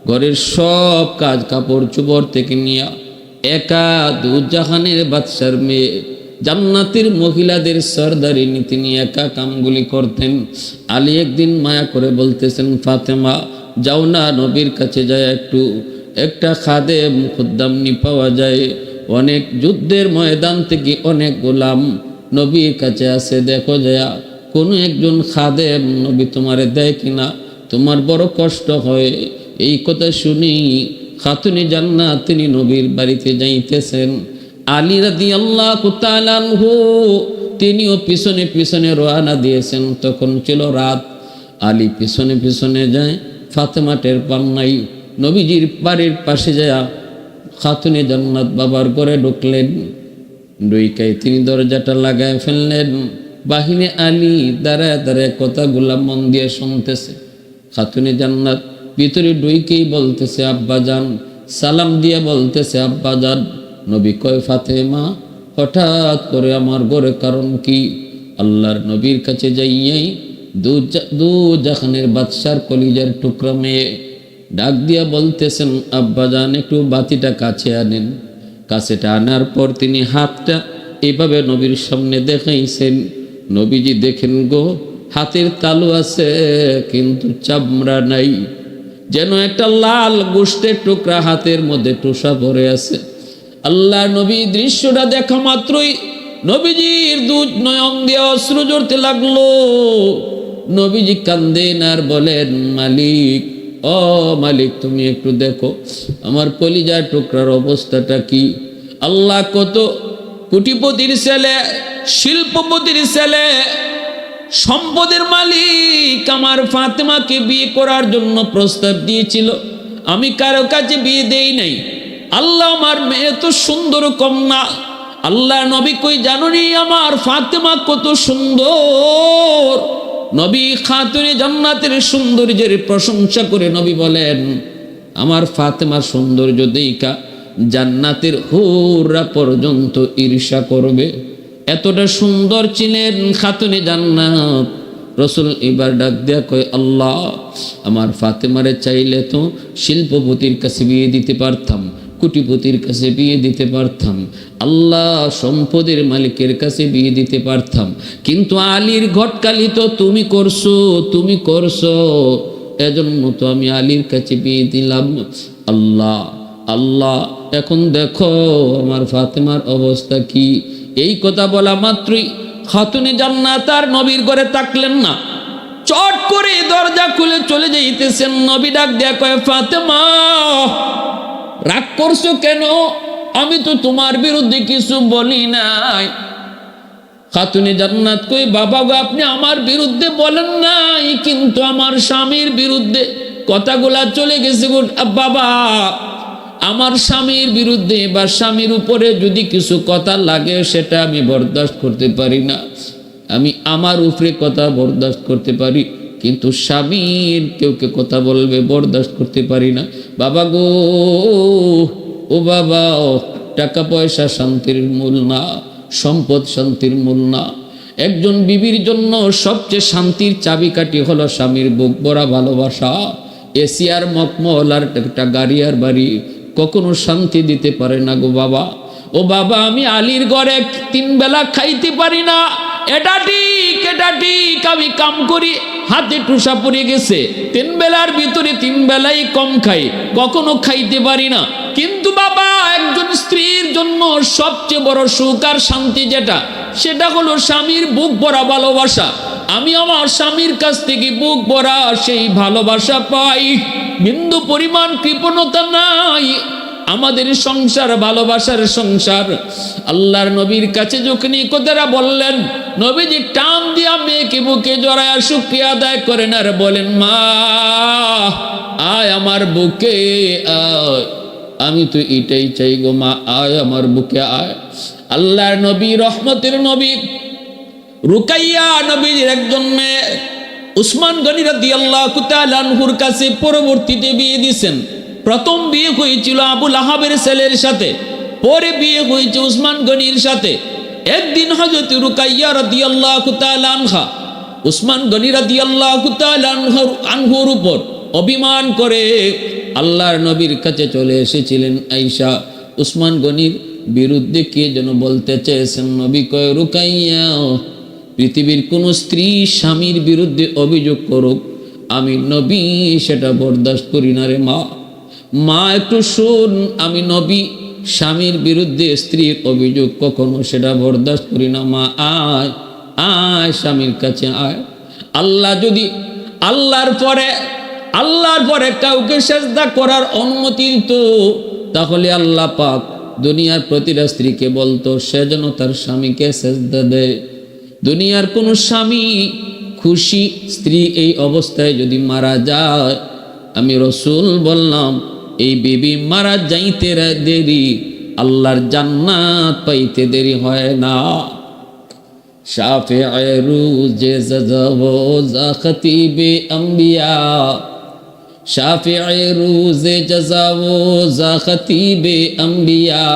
ঘরের সব কাজ কাপড় চোপড় থেকে নিয়া, একা দুজাহানের বাদশার মেয়ে, জান্নাতের মহিলাদের সরদারিনী, তিনি একা কামগুলি করতেন। আলী একদিন মায়া করে বলতেছেন, ফাতেমা যাও না, নবীর কাছে যায় একটা খাদেম খুদ্দামনি পাওয়া যায়, অনেক যুদ্ধের ময়দান থেকে অনেক গোলাম নবীর কাছে আসে, দেখো যায় কোনো একজন খাদেম নবী তোমারে দেয় কিনা, তোমার বড় কষ্ট হয়। এই কথা শুনি খাতুনে জান্নাত তিনি নবীর বাড়িতে যাইতেছেন। আলী রাদিয়াল্লাহু তাআলা আনহু তিনিও পিছনে পিছনে রওনা দিয়েছেন। তখন ছিল রাত। আলী পিছনে পিছনে যায়, ফাতেমা টের পান নাই। নবীজির বাড়ির পাশে যায় খাতুনে জান্নাত বাবার ঘরে ঢুকলেন। ডুইকায় তিনি দরজাটা লাগায় ফেললেন। বাহিনী আলী দাঁড়ায় দাঁড়ায় কথাগুলা মন দিয়ে শুনতেছে। খাতুনে জান্নাত ভিতরে ডুইকেই বলতেছে, আব্বা যান। সালাম দিয়ে বলতেছে, আব্বা যান। নবী কয়, ফাতেমা হঠাৎ করে আমার ঘরে কারণ কি? আল্লাহর নবীর কাছে যাইয়াই দু জাহানের বাদশার কলিজার টুকরা মেয়ে ডাক দিয়া বলতেছেন, আব্বা যান একটু বাতিটা কাছে আনেন। কাছেটা আনার পর তিনি হাতটা এইভাবে নবীর সামনে দেখাইছেন। নবীজি দেখেন গো, হাতের তালু আছে কিন্তু চামড়া নাই, যেন একটা লাল গোশতের টুকরা হাতের মধ্যে টোসা পড়ে আছে। আল্লাহ নবী দৃশ্যটা দেখা মাত্রই নবীজির দুধ নয়ন দিয়ে অশ্রু ঝরতে লাগলো। নবীজি কান্দেন আর বলেন, মালিক, ও মালিক, তুমি একটু দেখো আমার কলিজার টুকরার অবস্থাটা কি। আল্লাহ কত কোটিপতির ছেলে, শিল্পপতির ছেলে, সম্পদের মালিক আমার ফাতেমাকে বিয়ে করার জন্য প্রস্তাব দিয়েছিল, আমি কারো কাছে বিয়ে দেই নাই। আল্লাহ আমার মেয়ে তো সুন্দর কন্যা। আল্লাহ নবী কই জানুনি আমার ফাতেমা কত সুন্দর। নবী খাতুনে জান্নাতের সৌন্দর্যের প্রশংসা করে নবী বলেন, আমার ফাতেমার সৌন্দর্য দেইকা জান্নাতের হুররা পর্যন্ত ঈর্ষা করবে। এতটা সুন্দর ছিলেন খাতুনে জান্নাত। রসুল এবার ডাক দেয়া কয়, আল্লাহ আমার ফাতেমারে চাইলে তো শিল্পপতির কাছে বিয়ে দিতে পারতাম, কোটিপতির কাছে বিয়ে দিতে পারতাম, আল্লাহ সম্পদের মালিকের কাছে বিয়ে দিতে পারতাম, কিন্তু আলীর ঘটকালি তো তুমি করছো, এজন্য তো আমি আলীর কাছে বিয়ে দিলাম। আল্লাহ আল্লাহ এখন দেখো আমার ফাতেমার অবস্থা কি। এই কথা বলা মাত্রই খাতুনে জান্নাত আর নবীর ঘরে তাকলেন না, চট করে দরজা খুলে চলে যাইতেছেন। নবী ডাক দেয়া কয়, ফাতেমা রাগ করছো কেন? আমি তো তোমার বিরুদ্ধে কিছু বলি নাই। খাতুনে জান্নাত কই, বাবা গো আপনি আমার বিরুদ্ধে বলেন নাই, কিন্তু আমার স্বামীর বিরুদ্ধে কথাগুলা চলে গেছে গো বাবা। আমার স্বামীর বিরুদ্ধে বা স্বামীর উপরে যদি কিছু কথা লাগে সেটা আমি বরদাস্ত করতে পারি না। আমি আমার উপরে কথা বরদাস্ত করতে পারি, কিন্তু স্বামীর কেউ কথা বলবে বরদাস্ত করতে পারি না। বাবা গো, ও বাবা, টাকা পয়সা শান্তির মূল না, সম্পদ শান্তির মূল না। একজন বিবির জন্য সবচেয়ে শান্তির চাবিকাঠি হলো স্বামীর বুক ভরা ভালোবাসা। এসি আর মকমল আর একটা গাড়ি আর বাড়ি কখনো শান্তি দিতে পারে না গো বাবা। ও বাবা, আমি আলীর ঘরে 3 বেলা খাইতে পারি না, এটা ঠিক আমি কাম করি, হাতে টুসা পড়ে গেছে, 3 বেলার ভিতরে 3 বেলাই কম খাই, কখনো খাইতে পারি না। কিন্তু বাবা, একজন স্ত্রীর জন্য সবচেয়ে বড় সুখ আর শান্তি যেটা, সেটা হলো স্বামীর বুক ভরা ভালোবাসা। আমি আমার স্বামীর কাছ থেকে বুক ভরা সেই ভালোবাসা পাই, বিন্দু পরিমাণ কৃপণতা নাই। আমাদের সংসার ভালোবাসার সংসার। আল্লাহর নবীর কাছে যখন এই কথাটা বললেন, নবীজি টান দিয়া মেয়েকে বুকে জড়ায়া শুকরিয়া আদায় করেন আর বলেন, মা আয় আমার বুকে আয়, আমি তো এটাই চাই গো মা, আয় আমার বুকে আয়। আল্লাহর নবী, রহমতের নবী রুকাইয়া নবীর একজন মেয়ে উসমান গনি রাদিয়াল্লাহু তাআলা আনহুর কাছে পরবর্তীতে বিয়ে দিয়েছেন। প্রথম বিয়ে হয়েছিল আবু লাহাবের ছেলের সাথে, পরে বিয়ে হয়েছে উসমান গনির সাথে। একদিন হযরত রুকাইয়া রাদিয়াল্লাহু তাআলা আনহা উসমান গনি রাদিয়াল্লাহু তাআলা আনহুর উপর অভিমান করে আল্লাহর নবীর কাছে চলে এসেছিলেন। আয়েশা উসমান গনির বিরুদ্ধে কে যেন বলতে চেয়েছেন। নবী কয়, রুকাইয়া, পৃথিবীর কোন স্ত্রী স্বামীর বিরুদ্ধে অভিযোগ করুক, আমি নবী সেটা বরদাস্ত করি না রে মা। মা একটু শুন, আমি নবী স্বামীর বিরুদ্ধে স্ত্রীর অভিযোগ কখনো সেটা বরদাস্ত করি না। মা আয় আয়, স্বামীর কাছে আয়। আল্লাহ যদি আল্লাহর পরে কাউকে সেজদা করার অনুমতি দিত, তাহলে আল্লাহ পাক দুনিয়ার প্রতিটা স্ত্রীকে বলতো সে যেন তার স্বামীকে সেজদা দেয়। দুনিয়ার কোনো স্বামী খুশি স্ত্রী এই অবস্থায় যদি মারা যায়, আমি রসুল বললাম এই বিবি মারা যাইতে দেরি, আল্লাহর জান্নাত পাইতে দেরি হয় না। শাফিঈ রুজে জাযা খতিবে আম্বিয়া, শাফিঈ রুজে জাযা খতিবে আম্বিয়া,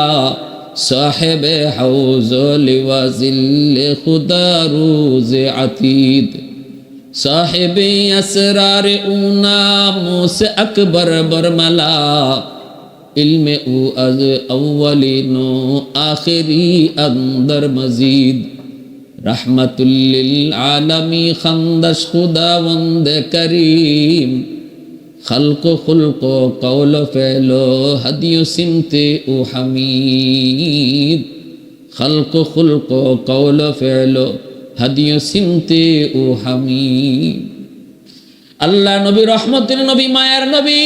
সাহেবে হাউজ লিওয়াজিল খুদা রুজে আতীদ, সাহেবে আসরার উনা মুসে আকবর বরমলা, ইলমে উ আজ আউয়ালিনো আখিরি अंदर मजीद, रहमतुल्लिल आलमी खंदश खुदावंद करीम, खल्को खुल्को कौलो फैलो हदियो सिमते उ हमीद, खल्को खुल्को कौलो फैलो हदियो सिमते उ हमीद। अल्लाह नबी रहमतेर नबी मायार नबी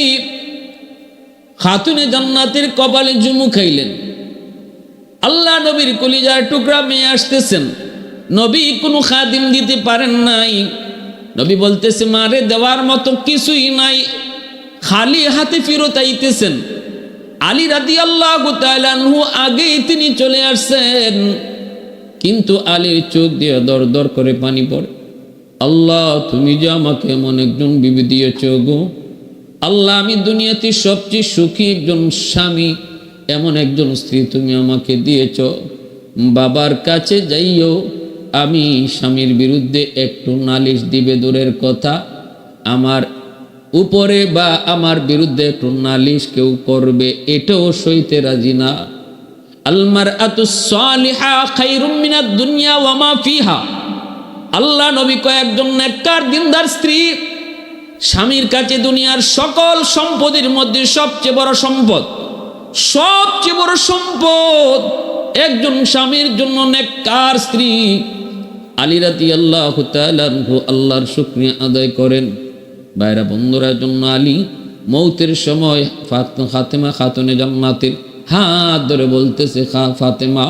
खातुने জান্নাতের কপালে চুমু খাইলেন। আল্লাহ নবীর কলিজার টুকরা মেয়ে আসতেছেন, নবী কোনো খাদিম দিতে পারেন নাই। নবী বলতেছে মারে দেওয়ার মতো কিছুই নাই, খালি হাতে ফেরত আইতেছেন। আলী রাদিয়াল্লাহু তাআলা আনহু আগেই তিনি চলে আসছেন, কিন্তু আলীর চোখ দিয়ে দর দর করে পানি পড়ে। আল্লাহ, তুমি যে আমাকে এমন একজন বিবি দিয়েছ গো আল্লাহ, আমি দুনিয়াতে সবচেয়ে সুখী একজন স্বামী, এমন একজন স্ত্রী তুমি আমাকে দিয়েছ। বাবার কাছে যাইও, আমি স্বামীর বিরুদ্ধে একটু নালিশ দিবে দূরের কথা, আমার উপরে বা আমার বিরুদ্ধে একটু নালিশ কেউ করবে এটাও সইতে রাজি না। আল মারআতুস সালিহা খায়রুম মিনাদ দুনিয়া ওয়া মা ফিহা। আল্লাহ নবী কয় একজন নেককার দিনদার স্ত্রী স্বামীর কাছে দুনিয়ার সকল সম্পদের মধ্যে সবচেয়ে বড় সম্পদ, সবচেয়ে বড় সম্পদ একজন স্বামীর জন্য নেককার স্ত্রী। আলী রাদিয়াল্লাহু তাআলা আনহু আল্লাহর শুকরিয়া আদায় করেন। বাইরা বন্ধুরা, জন্য আলী মৌতের সময় ফাতেমা খাতুনে জান্নাতের হাত ধরে বলতেছে, ফাতেমা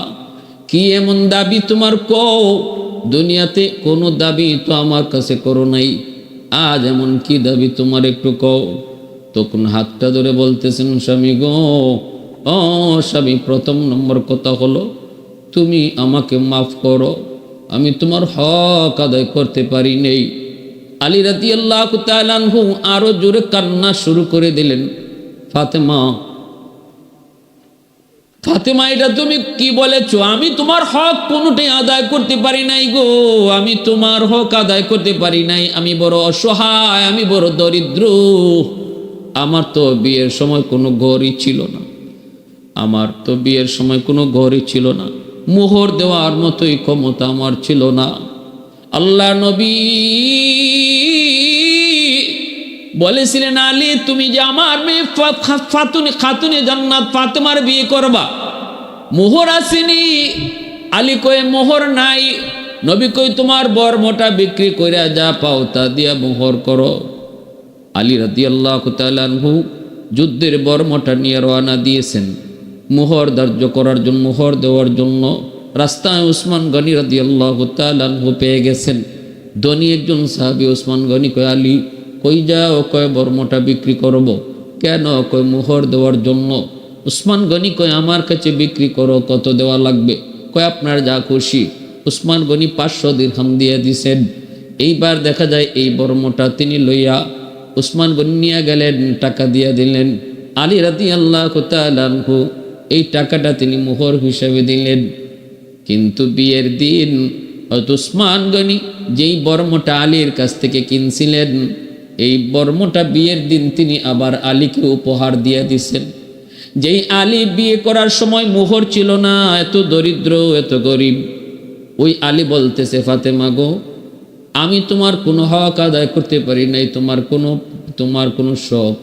কি এমন দাবি তোমার কও, দুনিয়াতে কোনো দাবি তো আমার কাছে করো নাই, আজ এমন কি দাবি তোমার একটু কও। তখন হাতটা ধরে বলতেছেন, স্বামী গো, ও স্বামী, প্রথম নম্বর কথা হলো তুমি আমাকে মাফ করো, আমি তোমার হক আদায় করতে পারি নেই। আলী রাদিয়াল্লাহু তাআলা আনহু আরো জোরে কান্না শুরু করে দিলেন। ফাতেমা, ফাতেমা, এটা তুমি কি বলেছো? আমি তোমার হক কোনোটাই আদায় করতে পারি নাই গো, আমি তোমার হক আদায় করতে পারি নাই। আমি বড় অসহায়, আমি বড় দরিদ্র। আমার তো বিয়ের সময় কোনো ঘরই ছিল না, আমার তো বিয়ের সময় কোনো ঘরই ছিল না, মোহর দেওয়ার মতোই ক্ষমতা আমার ছিল না। আল্লাহ নবী বলেছিলেন, আলী তুমি যে আমার মেয়ে খাতুনে জান্নাত ফাতেমার বিয়ে করবা, মোহর আসেনি। আলী কয়ে মোহর নাই। নবী কই তোমার বর্মটা বিক্রি করে যা পাও তা দিয়া মোহর করো। আলী রাদিয়াল্লাহু তাআলা আনহু যুদ্ধের বর্মটা নিয়ে রওনা দিয়েছেন মোহর ধার্য করার জন্য, মোহর দেওয়ার জন্য। রাস্তায় উসমান গনি রাদিয়াল্লাহু তাআলা আনহু পেয়ে গেছেন। ধনী একজন সাহাবী উসমান গনি কয়, আলী কই যাও? কয় বর্মটা বিক্রি করব। কেন? কয় মোহর দেওয়ার জন্য। উসমান গনি কয় আমার কাছে বিক্রি করো, কত দেওয়া লাগবে? কয় আপনার যা খুশি। উসমান গনি 500 দিরহাম দিয়ে দিছেন। এইবার দেখা যায় এই বর্মটা তিনি লইয়া উসমান গনি নিয়ে গেলেন, টাকা দিয়ে দিলেন। আলী রাদিয়াল্লাহু তাআলা আনহু এই টাকাটা তিনি মোহর হিসেবে দিলেন। কিন্তু বিয়ের দিন হযরত উসমান গনি যেই বর্মটা আলীর কাছ থেকে কিনছিলেন, এই বর্মটা বিয়ের দিন তিনি আবার আলীকে উপহার দিয়ে দিছেন। যেই আলী বিয়ে করার সময় মোহর ছিল না, এত দরিদ্র এত গরিব, ওই আলী বলতেছে, ফাতেমা গো, আমি তোমার কোনো হক আদায় করতে পারি নাই, তোমার কোনো শখ,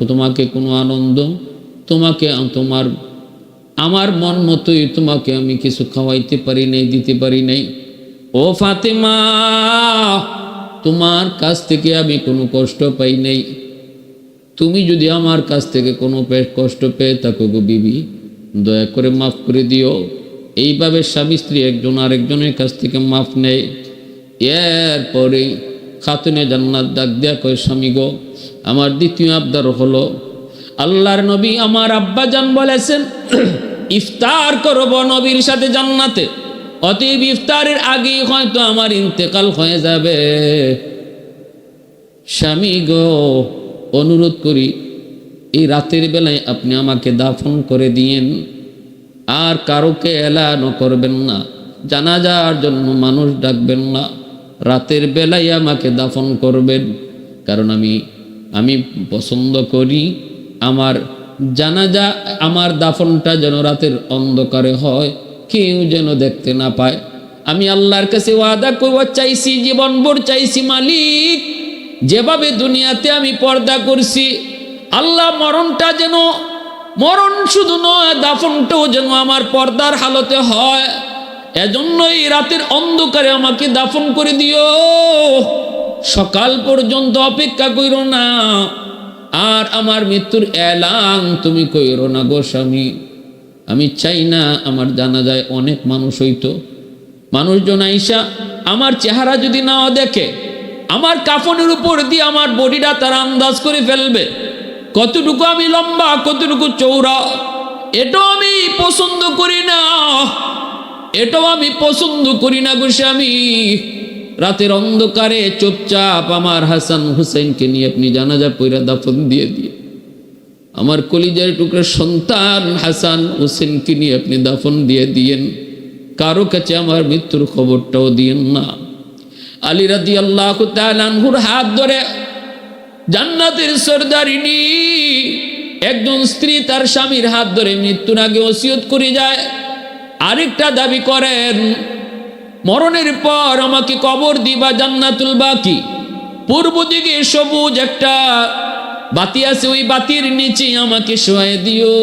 তোমাকে কোনো আনন্দ, তোমাকে আমার মন মতোই তোমাকে আমি কিছু খাওয়াইতে পারি নাই, দিতে পারি নাই। ও ফাতেমা, তোমার কাছ থেকে আমি কোনো কষ্ট পাই নাই, তুমি যদি আমার কাছ থেকে কোনো কষ্ট পেয়ে থাকো গো বিবি, দয়া করে মাফ করে দিও। এইভাবে স্বামী স্ত্রী একজন আরেকজনের কাছ থেকে মাফ নেয়। এরপরে খাতুনে জান্নাত ডাক দেয়া কয়, স্বামী গো, আমার দ্বিতীয় আবদার হলো, আল্লাহর নবী আমার আব্বাজান বলেছেন ইফতার করব নবীর সাথে জান্নাতে, অতএব ইফতারের আগেই হয়তো আমার ইন্তেকাল হয়ে যাবে। স্বামী গো, অনুরোধ করি এই রাতের বেলায় আপনি আমাকে দাফন করে দিয়েন, আর কারোকে এলানও করবেন না, জানাজার জন্য মানুষ ডাকবেন না, রাতের বেলায় আমাকে দাফন করবেন। কারণ আমি পছন্দ করি আমার জানাজা, আমার দাফনটা যেন রাতের অন্ধকারে হয়, কেউ যেন দেখতে না পায়। আমি আল্লাহর কাছে ওয়াদা করব, চাইছি জীবনভর চাইছি, মালিক যেভাবে দুনিয়াতে আমি পর্দা করছি, আল্লাহ মরণ শুধু নয়, দাফনটাও যেন আমার পর্দার হালতে হয়। এজন্যই রাতের অন্ধকারে আমাকে দাফন করে দিও, সকাল পর্যন্ত অপেক্ষা কইরো না, আর আমার মৃত্যুর এলান তুমি কইরো না গো স্বামী। আমি চাই না আমার জানাজায় অনেক মানুষ হইতো, মানুষজন আইসা আমার চেহারা যদি নাও দেখে, আমার কাফনের উপর দিয়ে আমার বডিটা তারা আন্দাজ করে ফেলবে, কতটুকু আমি লম্বা, কতটুকু চৌড়া। এটাও আমি পছন্দ করি না, এটাও আমি পছন্দ করি না গো স্বামী। রাতের অন্ধকারে চুপচাপ আমার হাসান হুসেনকে নিয়ে আপনি জানাজা পইরা দাফন দিয়ে আমার কলিজার টুকরা সন্তান হাসান হুসেনকে নিয়ে আপনি দাফন দিয়ে দিয়েন, কারো কাছে আমার মৃত্যুর খবরটাও দিয়েন না। আলী রাদিয়াল্লাহু তাআলা আনহুর হাত ধরে জান্নাতের সরদারিনী একজন স্ত্রী তার স্বামীর হাত ধরে মৃত্যুর আগে ওসিয়ত করে যায়, আরেকটা দাবি করেন, মরণের পর আমাকে কবর দিবা জান্নাতুল বাকি, পূর্ব দিকে সবুজ একটা বাতি আছে, ওই বাতির নিচে আমাকে শোয়ায় দিও।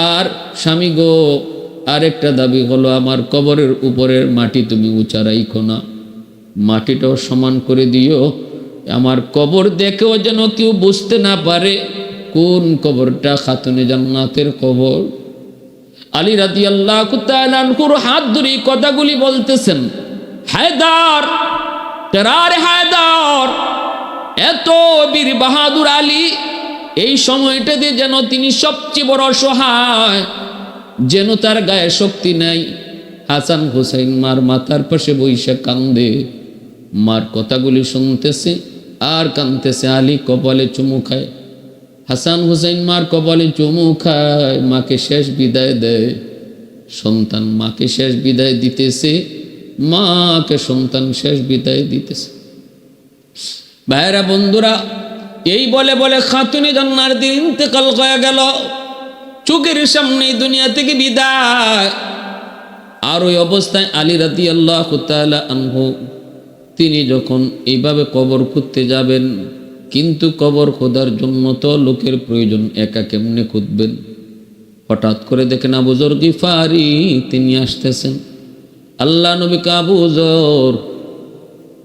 আর স্বামী গো, আরেকটা দাবি হলো, আমার কবরের উপরের মাটি তুমি উঁচা রাইখো না, মাটিটাও সমান করে দিও, আমার কবর দেখেও যেন কেউ বুঝতে না পারে কোন কবরটা খাতুনে জান্নাতের কবর। আলী রাদিয়াল্লাহু তাআলা আনহুর হাত ধরে কথাগুলি বলতেছেন, হায়দার, তেরারে হায়দার, এত বীর বাহাদুর আলী, এই সময়টাতে যেন তিনি সবচেয়ে বড় অসহায়, যেন তার গায়ে শক্তি নাই। হাসান হুসাইন মার মাথার পাশে বইসা কান্দে, মার কথাগুলি শুনতেছে আর কান্দতেছে। আলী কপালে চুমু খায়, হাসান হুসাইন মার কপালে চুমু খায়, মাকে শেষ বিদায় দেয়। সন্তান মাকে শেষ বিদায় দিতেছে, মাকে সন্তান শেষ বিদায় দিতেছে। ভাইরা বন্ধুরা, এই বলে বলে খাতুনে জান্নাতের ইন্তেকাল হয়ে গেল, চোখের সামনে দুনিয়া থেকে বিদায়। আর ওই অবস্থায় আলী রাদিয়াল্লাহু তাআলা আনহু তিনি যখন এইভাবে কবর খুঁড়তে যাবেন, কিন্তু কবর খোদার জন্য তো লোকের প্রয়োজন, একা কেমনে খুঁজবেন? হঠাৎ করে দেখেন আবু যর গিফারি তিনি আসতেছেন। আল্লাহ নবী কে, আবু যর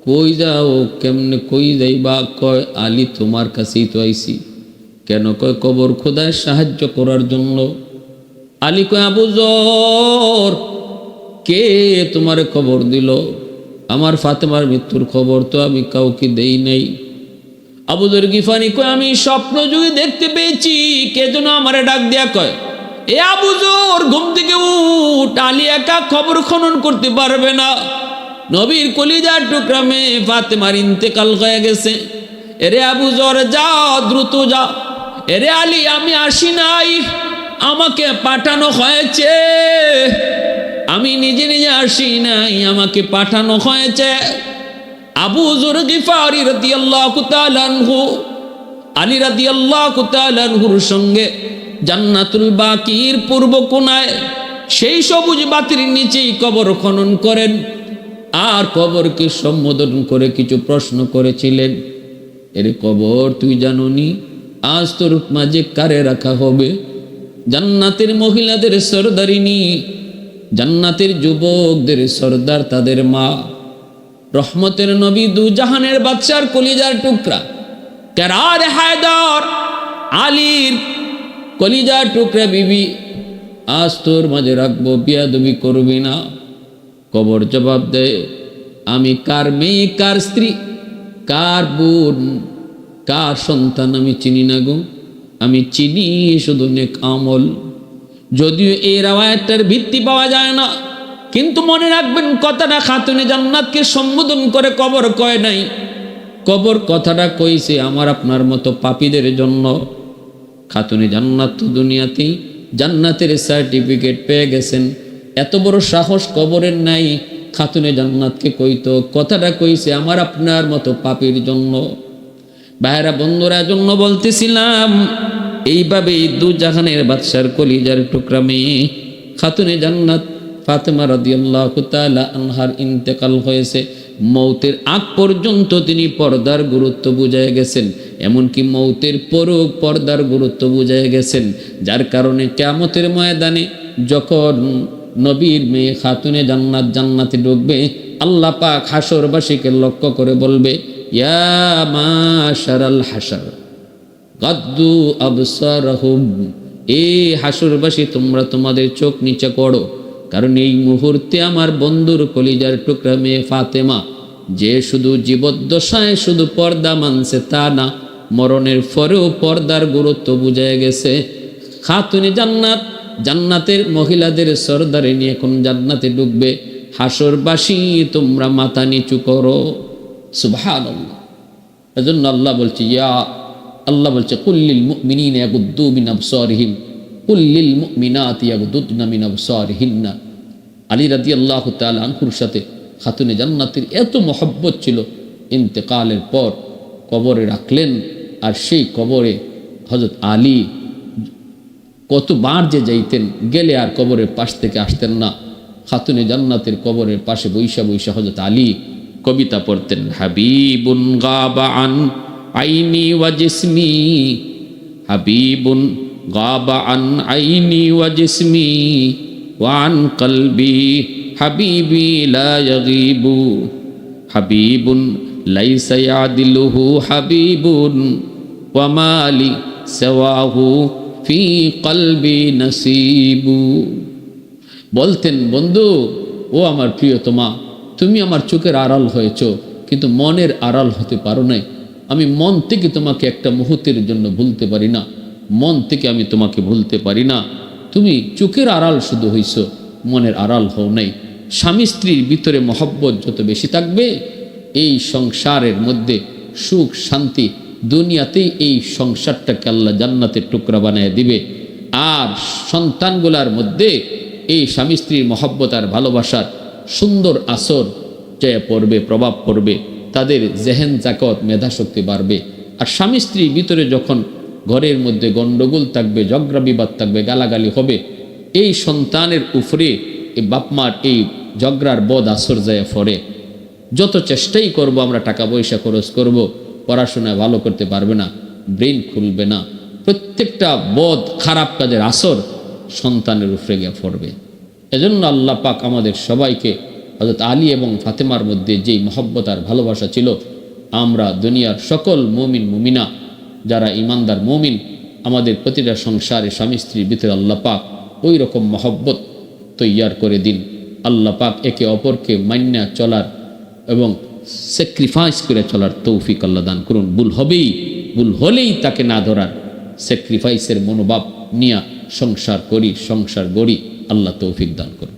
কই যাও? কেমনে কই যাইবা? কয় আলী তোমার কাছেই তো আইছি। কেন? কয় কবর খোদায় সাহায্য করার জন্য। আলী কয়, আবু যর কে তোমার খবর দিল? আমার ফাতেমার মৃত্যুর খবর তো আমি কাউকে দেই নাই। আবু যর গিফারি কয়, আমি স্বপ্ন যুগে দেখতে পেয়েছি, কে যেন আমারে ডাক দিয়া কয়, এ আবু যর ঘুম থেকে উঠ, আলী একা খবর খনন করতে পারবে না। নবীর কলিজার টুকরা মেয়ে ফাতেমার ইন্তেকাল হয়ে গেছে, এরে আবু যর যাও, দ্রুত যাও। এরে আলী আমি আসি নাই, আমাকে পাঠানো হয়েছে, আমি নিজে নিজে আসি নাই, আমাকে পাঠানো হয়েছে। আবু যর গিফারি রাদিয়াল্লাহু তাআলা আনহু আলী রাদিয়াল্লাহু তাআলা আনহুর সঙ্গে জান্নাতুল বাকির পূর্ব কোণায় সেই সবুজ বাতির নিচেই কবর খনন করেন, আর কবরকে সম্বোধন করে কিছু প্রশ্ন করেছিলেন। এরে কবর, তুই জানোনি আজ তোর মাঝে কারে রাখা হবে? জান্নাতের মহিলাদের সরদারিনী, জান্নাতের যুবকদের সর্দার তাদের মা, রহমতের নবী দু জাহানের বাদশার কলিজার টুকরা কেরার হায়দার আলীর কলিজার টুকরা বিবি, আজ তোর মাঝে রাখবো, বিয়াদবি করবি না। কবর জবাব দেয়, আমি কার মেয়ে, কার স্ত্রী, কার বোন, কার সন্তান আমি চিনি না গো, আমি চিনি শুধু নেক আমল। যদিও এই রাওয়ায়াতটার ভিত্তি পাওয়া যায় না, কিন্তু মনে রাখবেন কথাটা খাতুনে জান্নাতকে সম্বোধন করে কবর কয় নাই, কবর কথাটা কইছে আমার আপনার মতো পাপীদের জন্য। খাতুনে জান্নাত তো দুনিয়াতেই জান্নাতের সার্টিফিকেট পেয়ে গেছেন, এত বড় সাহস কবরের নাই, খাতুনে জান্নাতকে কইতো, কথাটা কইছে আমার আপনার মতো পাপীর জন্য। ভাইরা বন্ধুরা, জন্য বলতেছিলাম এইভাবেই দু জাহানের বাদশার কলিজার টুকরা মেয়ে খাতুনে জান্নাত ফাতেমা রাদিয়াল্লাহু তাআলা আনহার ইন্তেকাল হয়েছে। মৌতের আগ পর্যন্ত তিনি পর্দার গুরুত্ব বুঝায় গেছেন, এমনকি মৌতের পরও পর্দার গুরুত্ব বুঝায় গেছেন, যার কারণে কিয়ামতের ময়দানে যখন নবীর মেয়ে খাতুনে জান্নাত জান্নাতে ঢুকবে, আল্লাহ পাক হাসরবাসীকে লক্ষ্য করে বলবে, ইয়া মাশারাল হাসর গাদ্দু আবসারহুম, এ হাসরবাসী তোমরা তোমাদের চোখ নিচে করো, কারণ এই মুহূর্তে আমার বন্ধুর কলিজার টুকরা মেয়ে ফাতেমা, যে শুধু জীবদ্দশায় শুধু পর্দা মানছে তা না, মরণের পরেও পর্দার গুরুত্ব বুঝে গেছে। খাতুনে জান্নাত জান্নাতের মহিলাদের সরদারে নিয়ে এখন জান্নাতে ঢুকবে, হাসরবাসী তোমরা মাথা নিচু করো। সুবহানাল্লাহ। এজন্য আল্লাহ বলছে, আল্লাহ বলছে কুল্লিল মুমিনিনা ইয়াগুদ্দু মিন আবসারিহিম কুল্লিল মুমিনাতি ইয়াগুদ্দুনা মিন আবসারিহিন্না। আলী রাদিয়াল্লাহু তাআলা আনহুর সাথে খাতুনে জান্নাতের এত মহব্বত ছিল, ইন্তেকালের পর কবরে রাখলেন, আর সেই কবরে হযরত আলী কতবার যে যাইতেন, গেলে আর কবরের পাশ থেকে আসতেন না। খাতুনে জান্নাতের কবরের পাশে বৈশা বৈশা হযরত আলী কবিতা পড়তেন, হাবিবুন গাবা আন আইনি ওয়া জিসমি, হাবিবুন গাবা আন আইনি ওয়া জিসমি ওয়া আন কলবি হাবিবি লা ইয়াগিবু, হাবিবুন লাইসা ইয়াদিলুহু হাবিবুন ওয়া মালি সাওয়াহু ফি কলবি নসিবু। বলতেন, বন্ধু ও আমার প্রিয়তমা, তুমি আমার চোখের আড়াল হয়েছ, কিন্তু মনের আড়াল হতে পারো নাই। আমি মন থেকে তোমাকে একটা মুহূর্তের জন্য ভুলতে পারি না, মন থেকে আমি তোমাকে ভুলতে পারি না। তুমি চোখের আড়াল শুধু হইছ, মনের আড়াল হও নাই। স্বামী স্ত্রীর ভিতরে মহব্বত যত বেশি থাকবে, এই সংসারের মধ্যে সুখ শান্তি, দুনিয়াতেই এই সংসারটাকে আল্লাহ জান্নাতের টুকরা বানিয়ে দিবে। আর সন্তানগুলার মধ্যে এই স্বামী স্ত্রীর মহব্বত আর ভালোবাসার সুন্দর আসর যে পড়বে, প্রভাব পড়বে, তাদের জেহেন জাকত মেধাশক্তি বাড়বে। আর স্বামী স্ত্রীর ভিতরে যখন ঘরের মধ্যে গণ্ডগোল থাকবে, ঝগড়া বিবাদ থাকবে, গালাগালি হবে, এই সন্তানের উপরে এই বাপমার এই ঝগড়ার বদ আসর যায় ফরে। যত চেষ্টাই করব আমরা, টাকা পয়সা খরচ করব, পড়াশোনায় ভালো করতে পারবে না, ব্রেন খুলবে না। প্রত্যেকটা বদ খারাপ কাজের আসর সন্তানের উপরে গিয়ে পড়বে। এজন্য আল্লাহ পাক আমাদের সবাইকে হযরত আলী এবং ফাতেমার মধ্যে যেই মহব্বত আর ভালোবাসা ছিল, আমরা দুনিয়ার সকল মুমিন মুমিনা যারা ইমানদার মুমিন, আমাদের প্রতিটা সংসারে স্বামী স্ত্রীর ভিতরে আল্লাহ পাক ওই রকম মহব্বত তৈয়ার করে দিন। আল্লাহ পাক একে অপরকে মান্যা চলার এবং স্যাক্রিফাইস করে চলার তৌফিক আল্লাহ দান করুন। ভুল হবেই, ভুল হলেই তাকে না ধরার স্যাক্রিফাইসের মনোভাব নিয়ে সংসার করি, সংসার গড়ি। আল্লাহ তৌফিক দান করুন।